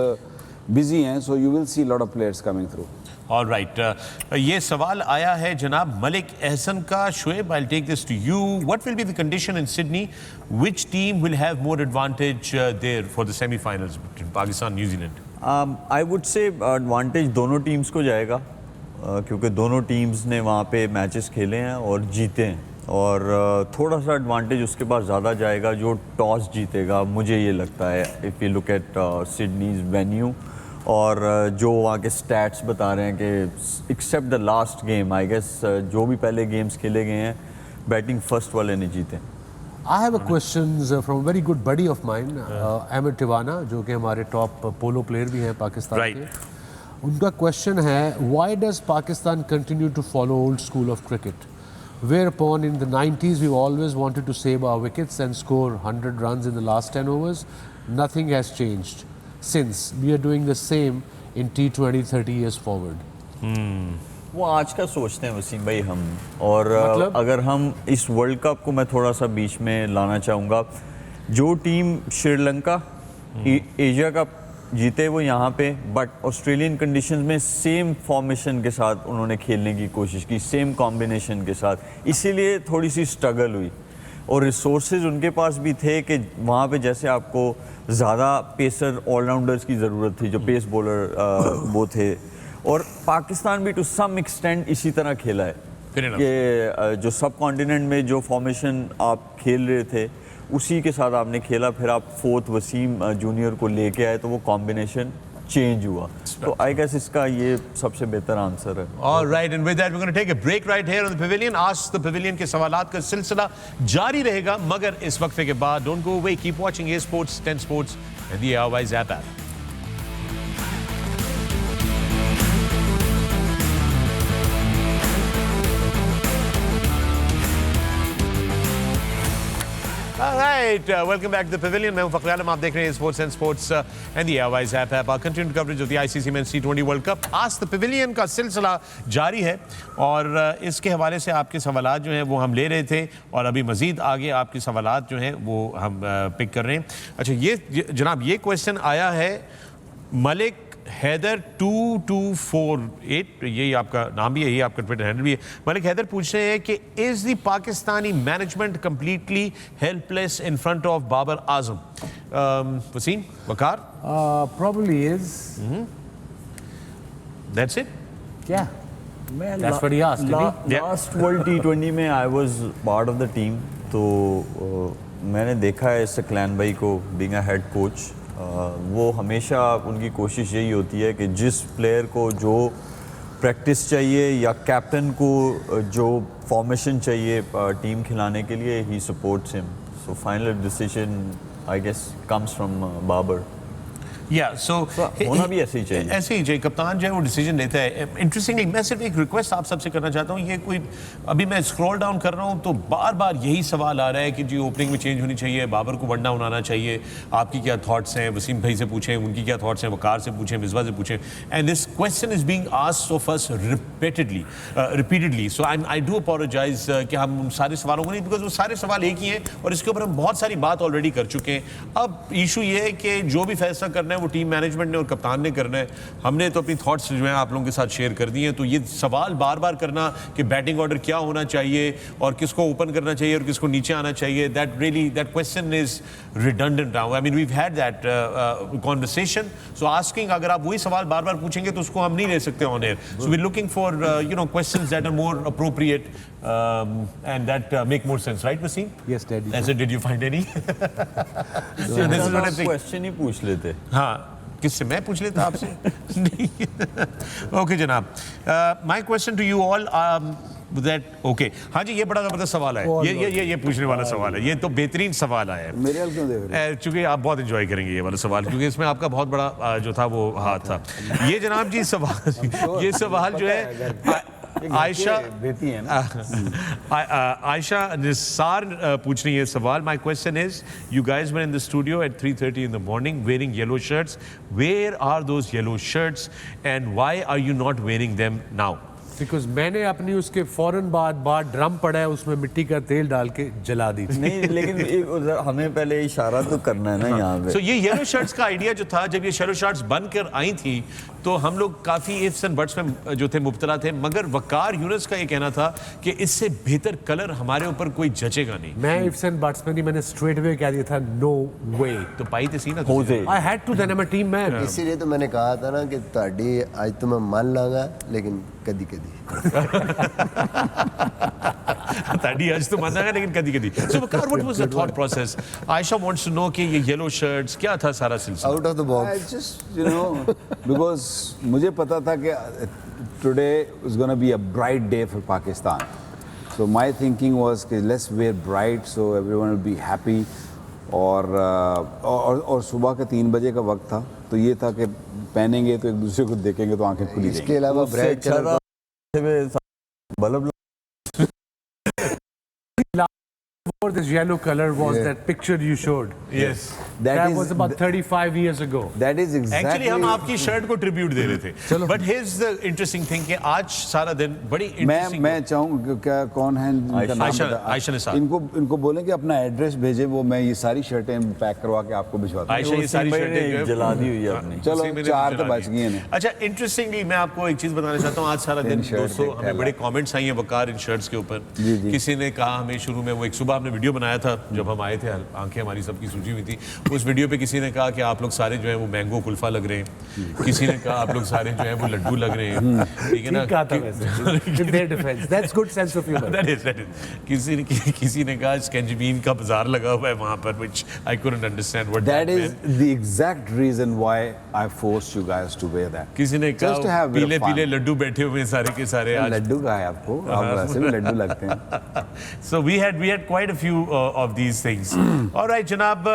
बिजी हैं। So you will see lot of players coming through. All right. ये सवाल आया है जनाब मलिक एहसन का. Shoaib, I'll take this to you. What will be the condition in Sydney? Which team will have more advantage there for the semi-finals between Pakistan and New Zealand? I would से advantage दोनों teams को जाएगा क्योंकि दोनों teams ने वहाँ पे matches खेले हैं और जीते हैं और थोड़ा सा एडवांटेज उसके पास ज़्यादा जाएगा जो टॉस जीतेगा, मुझे ये लगता है. If you look at Sydney's venue और जो वहाँ के स्टैट्स बता रहे हैं कि except the last game I guess जो भी पहले गेम्स खेले गए हैं बैटिंग फर्स्ट वाले ने जीते. I have a questions from a very good buddy of mine, Ahmed Tiwana, जो कि हमारे टॉप पोलो प्लेयर भी हैं पाकिस्तान Right. के. उनका क्वेश्चन है, why does Pakistan continue to follow old school of cricket? Whereupon in the 90s we always wanted to save our wickets and score 100 runs in the last 10 overs. Nothing has changed since. We are doing the same in T20 30 years forward. वो आज का सोचते हैं वसीम भाई हम और मतलब? अगर हम इस वर्ल्ड कप को मैं थोड़ा सा बीच में लाना चाहूँगा. जो टीम श्रीलंका एशिया कप जीते वो यहाँ पे बट ऑस्ट्रेलियन कंडीशंस में सेम फॉर्मेशन के साथ उन्होंने खेलने की कोशिश की, सेम कॉम्बिनेशन के साथ, इसीलिए थोड़ी सी स्ट्रगल हुई. और रिसोर्सेज उनके पास भी थे कि वहाँ पे जैसे आपको ज़्यादा पेसर ऑलराउंडर्स की ज़रूरत थी जो पेस बॉलर वो थे. और पाकिस्तान भी टू सम एक्सटेंट इसी तरह खेला है कि जो सब कॉन्टिनेंट में जो फॉर्मेशन आप खेल रहे थे उसी के साथ आपने खेला. फिर आप फोर्थ वसीम जूनियर को लेके आए तो वो कॉम्बिनेशन चेंज हुआ. तो आई गेस इसका ये सबसे बेहतर आंसर है. All right, and with that we're going to take a break right here on the Pavilion. Ask the Pavilion के सवालात का सिलसिला जारी रहेगा मगर इस वक्फे के बाद don't go away, keep watching A Sports, 10 Sports and the ARY's app. All right, welcome back to the Pavilion. मैं हूं फखर आलम, आप देख रहे हैं sports and sports and the ARY's app. Our continued coverage of the ICC Men's T20 World Cup. Ask the Pavilion का सिलसिला जारी है और इसके हवाले से आपके सवालात जो हैं वो हम ले रहे थे और अभी मजीद आगे आपके सवालात जो हैं वो हम पिक कर रहे हैं. अच्छा, ये जनाब ये क्वेश्चन आया है मलिक हैदर 2248, यही आपका नाम भी है, यही आपका ट्विटर हैंडल भी है. मलिक हैदर पूछ रहे हैं कि is the Pakistani management completely helpless in front of Babar Azam? Wasim, Waqar? Probably is. That's it? Yeah. That's what he asked, didn't he? Last world T20 में I was part of the team तो मैंने देखा है सकलैन भाई को बीइंग अ हेड कोच. वो हमेशा उनकी कोशिश यही होती है कि जिस प्लेयर को जो प्रैक्टिस चाहिए या कैप्टन को जो फॉर्मेशन चाहिए टीम खिलाने के लिए ही supports him. So final decision I guess comes from Babar. Yeah, so होना भी ऐसे ही चाहिए. ऐसे ही चाहिए. कप्तान जो है वो डिसीजन लेता है. इंटरेस्टिंगली मैं सिर्फ एक रिक्वेस्ट आप सबसे करना चाहता हूँ. ये कोई अभी मैं स्क्रॉल डाउन कर रहा हूँ तो बार बार यही सवाल आ रहा है कि जी ओपनिंग में चेंज होनी चाहिए, बाबर को वन डाउन आना चाहिए. आपकी क्या थॉट्स हैं? वसीम भाई से पूछें उनकी क्या थॉट्स हैं, वकार से पूछें, मिसबा से पूछें. And this question is being asked of us repeatedly. So I do apologise कि हम उन सारे सवालों को नहीं, बिकॉज वो सारे सवाल एक ही हैं और इसके ऊपर हम बहुत सारी बात ऑलरेडी कर चुके हैं. अब इशू ये है कि जो भी फैसला करना है वो टीम मैनेजमेंट ने और कप्तान ने करना है. हमने तो अपनी थॉट्स जो हैं आप लोगों के साथ शेयर कर दिए हैं. तो ये सवाल बार बार करना कि बैटिंग ऑर्डर क्या होना चाहिए और किसको ओपन करना चाहिए और किसको नीचे आना चाहिए, that question is redundant now. I mean we've had that conversation. So asking, अगर आप वही सवाल बार बार पूछेंगे तो उसको हम नहीं ले सकते on air. So we looking for questions that are more appropriate and that make more sense, right, Wasim? Yes, Daddy. As did you find any? So this is what I think. Question ही पूछ लेते. हाँ, किससे? मैं पूछ लेता आपसे? नहीं. Okay, जनाब. My question to you all. Okay. हाँ जी, ये बड़ा ज़बरदस्त सवाल है. ये पूछने वाला सवाल है. ये तो बेहतरीन सवाल आया है. मेरे हाल क्यों देख रहे हैं? चूँकि आप बहुत एंजॉय करेंगे ये वाला सवाल, क्योंकि इसमें आपका बहुत बड़ा जो था वो हाथ था. ये जनाब जी सवाल, ये सवाल जो है आयशा बेटी है ना. आयशा निसार पूछ रही है सवाल. My question is, you guys were in the studio eight 3:30 in the morning wearing yellow shirts. Where are those yellow shirts and why are you not wearing them now? Because मैंने अपनी उसके फौरन बाद ड्रम पड़ा है उसमें मिट्टी का तेल डाल के जला दी थी. नहीं, लेकिन हमें पहले इशारा तो करना है ना यहाँ पे. So ये येलो शर्ट्स का आइडिया जो था, जब ये येलो शर्ट्स बनकर आई थी तो हम लोग काफ़ी इफ्स एंड बट्स में जो थे मुब्तला थे, मगर वकार यूनिस का ये कहना था कि इससे बेहतर कलर हमारे ऊपर कोई जचेगा नहीं। मैं इफ्स एंड बट्स में नहीं, मैंने स्ट्रेट अवे कह दिया था नो वे। तो पाई तो सी ना होजे I had to, then I am a team man. इसीलिए तो मैंने कहा था ना कि ताड़ी आज तो मैं मान लांगा, लेकिन कदी कदी ताड़ी आज तो माना है लेकिन कदी कदी। So Waqar, what was the thought process? Ayesha wants to know कि ये येलो शर्ट्स क्या था सारा सिलसिला? Out of the I box. just, you know, because मुझे पता था कि today is going to be a bright day for Pakistan. So my thinking was कि let's wear bright so everyone will be happy. और सुबह का 3 बजे का वक्त था, तो ये था कि पहनेंगे तो एक दूसरे को देखेंगे तो आंखें खुली इसके जाएंगी। अलावा bright colour bulb For this yellow color was Yeah. that picture you showed. Yes. That was about 35 years ago. That is exactly. Actually हम आपकी शर्ट को ट्रिब्यूट दे रहे थे। But here's the interesting thing कि आज सारा दिन बड़ी इंटरेस्टिंग। मैं चाहूँ क्या कौन है इनका नाम आयशा- बता- आयशा निसार। इनको बोलें कि अपना एड्रेस भेजें, वो मैं ये सारी शर्टें पैक करवा के आपको भिजवाता हूँ। आयशा ये सारी शर्टें जो है- जला दी हुई है अपनी। चलो, उसी में 4 तो जला बच दी। गई हैं। अच्छा, इंटरेस्टिंगली मैं आपको एक चीज बताना चाहता हूँ। आज सारा दिन शर्ट दोस्तों देख हमें रहा बड़े कमेंट्स आई हैं वकार इन शर्ट्स के ऊपर। जी, जी। किसी ने कहा हमें शुरू में, वो एक सुबह हमने वीडियो बनाया था जब हम आए थे, आंखें हमारी सबकी सूजी हुई थी। उस वीडियो पे किसी ने कहा कि आप लोग सारे जो है वो मैंगो कुल्फा लग रहे हैं, किसी ने कहा आप लोग सारे जो है वो लड्डू लग रहे हैं, ठीक है ना? ठीक कहा था वैसे। In their defense, that's good sense of humor. That is. किसी ने कहा स्केंजबीन का बाजार लगा हुआ है वहाँ पर, which I couldn't understand what That is meant. the exact reason why I forced you guys to wear that. किसी ने Just to कहा have a bit of पीले fun. पीले लड्डू बैठे हुए हैं सारे के सारे आज। लड्डू का है आपको, आप वैसे भी लड्डू लगते हैं। So we had quite a few of these things. All right, जनाब,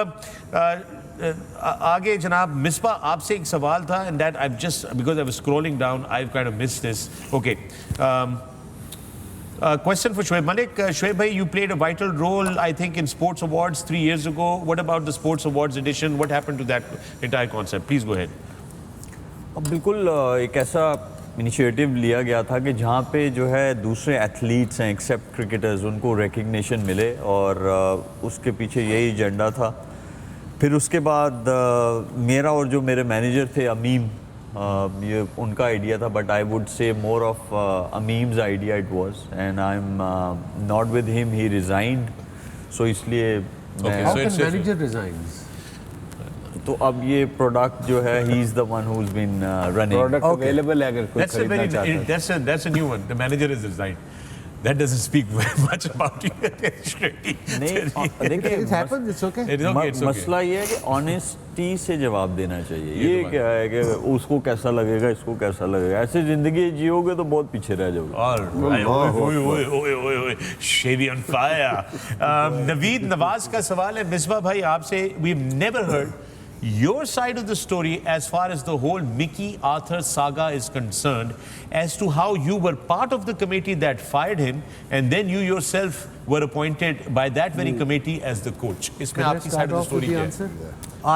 आगे जनाब मिसबा, आपसे एक सवाल था, and that I've just, because I was scrolling down, I've kind of missed this. Okay. Question for Shoaib Malik. Shoaib bhai, you played a vital role, I think, in Sports Awards 3 years ago. What about the Sports Awards edition? What happened to that entire concept? Please go ahead. अब बिल्कुल एक ऐसा initiative लिया गया था कि जहाँ पे जो है दूसरे एथलीट्स हैं एक्सेप्ट क्रिकेटर्स, उनको रिकग्निशन मिले, और उसके पीछे यही एजेंडा था। फिर उसके बाद मेरा और जो मेरे मैनेजर थे अमीम, ये उनका आइडिया था, but I would say more of अमीम्स idea it was, and I am not with him, he resigned, so इसलिए How So can it's- manager resigns? तो अब ये प्रोडक्ट जो है he is the one who is been running. Product available है अगर कोई That's a खरीदना very चाहता है। that's a new one. The manager is resigned. That doesn't speak very much about you. नहीं देखिए, It happens, it's okay. It's okay, it's okay. मसला ये है कि ऑनेस्टी से जवाब देना चाहिए। ये ये तो क्या है कि उसको कैसा लगेगा, इसको कैसा लगेगा, ऐसे जिंदगी जियोगे तो बहुत पीछे रह जाओगे। All right. Oy. Shavy on fire. Naveed Nawaz का सवाल है मिसबा भाई आपसे। We've never heard your side of the story as far as the whole Mickey Arthur saga is concerned, as to how you were part of the committee that fired him, and then you yourself were appointed by that very committee as the coach. इसमें Can I आपकी start side of the off with story the क्या है? answer?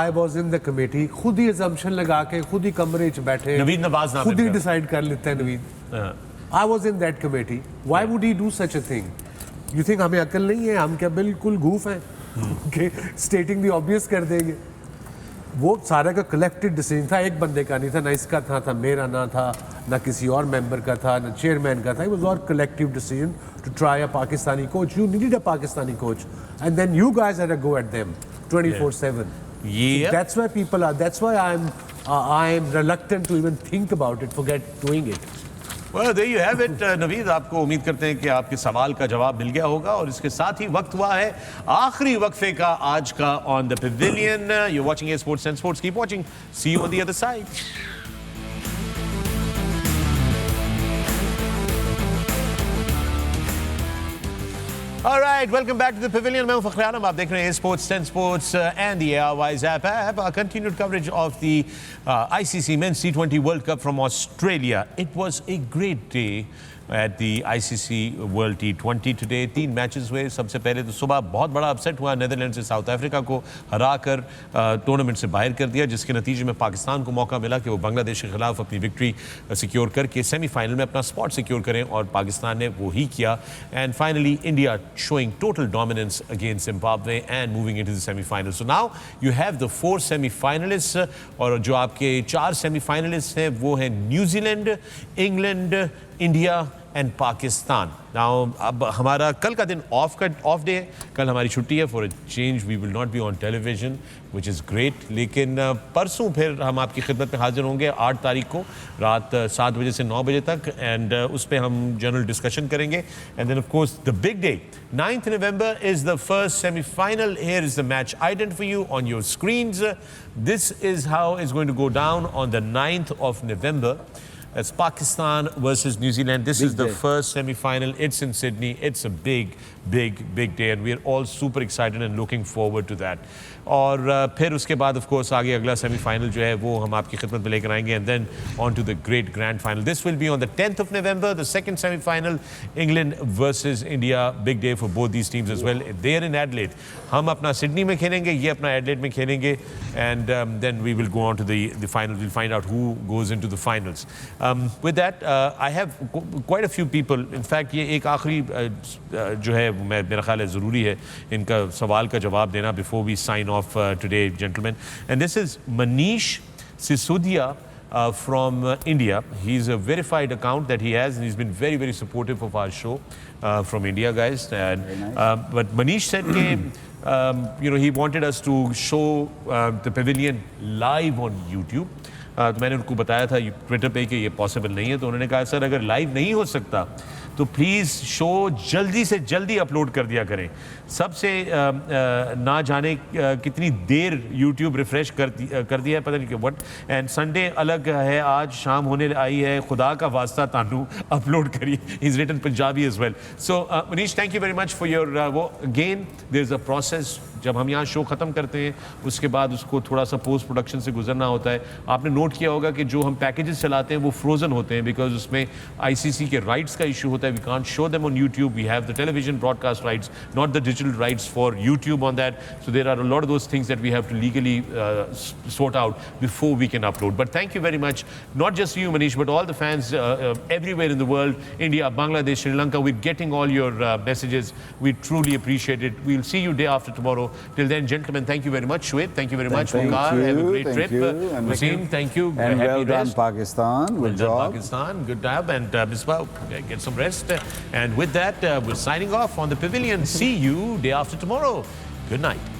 I was in the committee. खुद ही assumption लगा के खुद ही कमरे च बैठे, नवीद नवाज नाम है खुद ही इनका। decide कर लेते हैं Naveed. I was in that committee. Why would he do such a thing? You think हमें अकल नहीं है? हम क्या बिल्कुल गूफ हैं? Okay, stating the obvious कर देंगे। वो सारा का कलेक्टेड डिसीजन था, एक बंदे का नहीं था, ना इसका था मेरा ना था, ना किसी और मेंबर का था, ना चेयरमैन का था। It was all collective decision to try a Pakistani coach. You needed a Pakistani coach, and then you guys had a go at them 24/7. Yeah. That's why people are, that's why I'm reluctant to even think about it, forget doing it. Well, there you have it, Naveed. आपको उम्मीद करते हैं कि आपके सवाल का जवाब मिल गया होगा, और इसके साथ ही वक्त हुआ है आखिरी वक्फे का आज का on the Pavilion. You're watching Sports and Sports. Keep watching. See you on the other side. All right, welcome back to the Pavilion. मैं हूं फखर आलम, आप देख रहे हैं Sports 10 Sports and the ARY's app. Continued coverage of the ICC Men's T20 World Cup from Australia. It was a great day at the ICC World T20 today. 3 matches हुए. सबसे पहले तो सुबह बहुत बड़ा अपसेट हुआ. नीदरलैंड से south Africa को हराकर टूर्नामेंट से बाहर कर दिया, जिसके नतीजे में पाकिस्तान को मौका मिला कि वो बांग्लादेश के खिलाफ अपनी विक्ट्री सिक्योर करके सेमीफाइनल में अपना स्पॉट सिक्योर करें, और पाकिस्तान ने वो ही किया. And finally India showing total dominance against Zimbabwe and moving into the semi-finals. So now you have the 4 semi-finalists, और जो आपके 4 semi-finalists हैं वो हैं New Zealand, England, India and Pakistan. Now अब हमारा कल का दिन ऑफ डे है. कल हमारी छुट्टी है. For a change we will not be on television, which is great. लेकिन परसों फिर हम आपकी खिदमत में हाजिर होंगे 8 तारीख को रात 7 बजे से 9 बजे तक, एंड उस पर हम जनरल डिस्कशन करेंगे. And then of course the big day 9th November is the first semi-final. Here is the match ident for you on your screens. This is how it's going to go down on the 9th of November. That's Pakistan versus New Zealand. This is the first semi-final. It's in Sydney. It's a big day, and we are all super excited and looking forward to that. और फिर उसके बाद of course आगे अगला semifinal जो है वो हम आपकी खिदमत में लेकर आएंगे, and then on to the great grand final. This will be on the 10th of November, the second semifinal, England versus India. Big day for both these teams as well. They are in Adelaide. हम अपना Sydney में खेलेंगे, ये अपना Adelaide में खेलेंगे, and then we will go on to the final. Will find out who goes into the finals. With that I have quite a few people. In fact ये एक आखिरी जो है मेरा ख्याल है ज़रूरी है इनका सवाल का जवाब देना before we sign off today, gentlemen. And this is Manish Sisodia from India. He's a verified account that he has, and he's been very supportive of our show from India, guys. And but Manish said that he wanted us to show the Pavilion live on YouTube. तो मैंने उनको बताया था Twitter पे कि ये possible नहीं है. तो उन्होंने कहा सर अगर लाइव नहीं हो सकता तो प्लीज़ शो जल्दी से जल्दी अपलोड कर दिया करें. सबसे ना जाने कितनी देर YouTube रिफ्रेश कर दिया है, पता नहीं क्यों. बट एंड संडे अलग है, आज शाम होने आई है, खुदा का वास्ता तानू अपलोड करिए. Is written Punjabi as well. So Manish, thank you very much for your वो. Again there is a process. जब हम यहाँ शो ख़त्म करते हैं उसके बाद उसको थोड़ा सा पोस्ट प्रोडक्शन से गुजरना होता है. आपने नोट किया होगा कि जो हम पैकेजेस चलाते हैं वो फ्रोजन होते हैं, बिकॉज उसमें ICC के राइट्स का इशू होता है. We can't show them on YouTube. We have the television broadcast rights, not the digital rights for YouTube on that. So there are a lot of those things that we have to legally sort out before we can upload. But thank you very much, not just you Manish, but all the fans everywhere in the world, India, Bangladesh, Sri Lanka. We're getting all your messages. We truly appreciate it. We'll see you day after tomorrow. Till then, gentlemen, thank you very much. Shwet, thank you very much. Waqar, have a great trip. Wasim, thank you. And Happy well done, rest. Pakistan. Well Good done, job. Pakistan. Good job. And Misbah, get some rest. And with that, we're signing off on the Pavilion. See you day after tomorrow. Good night.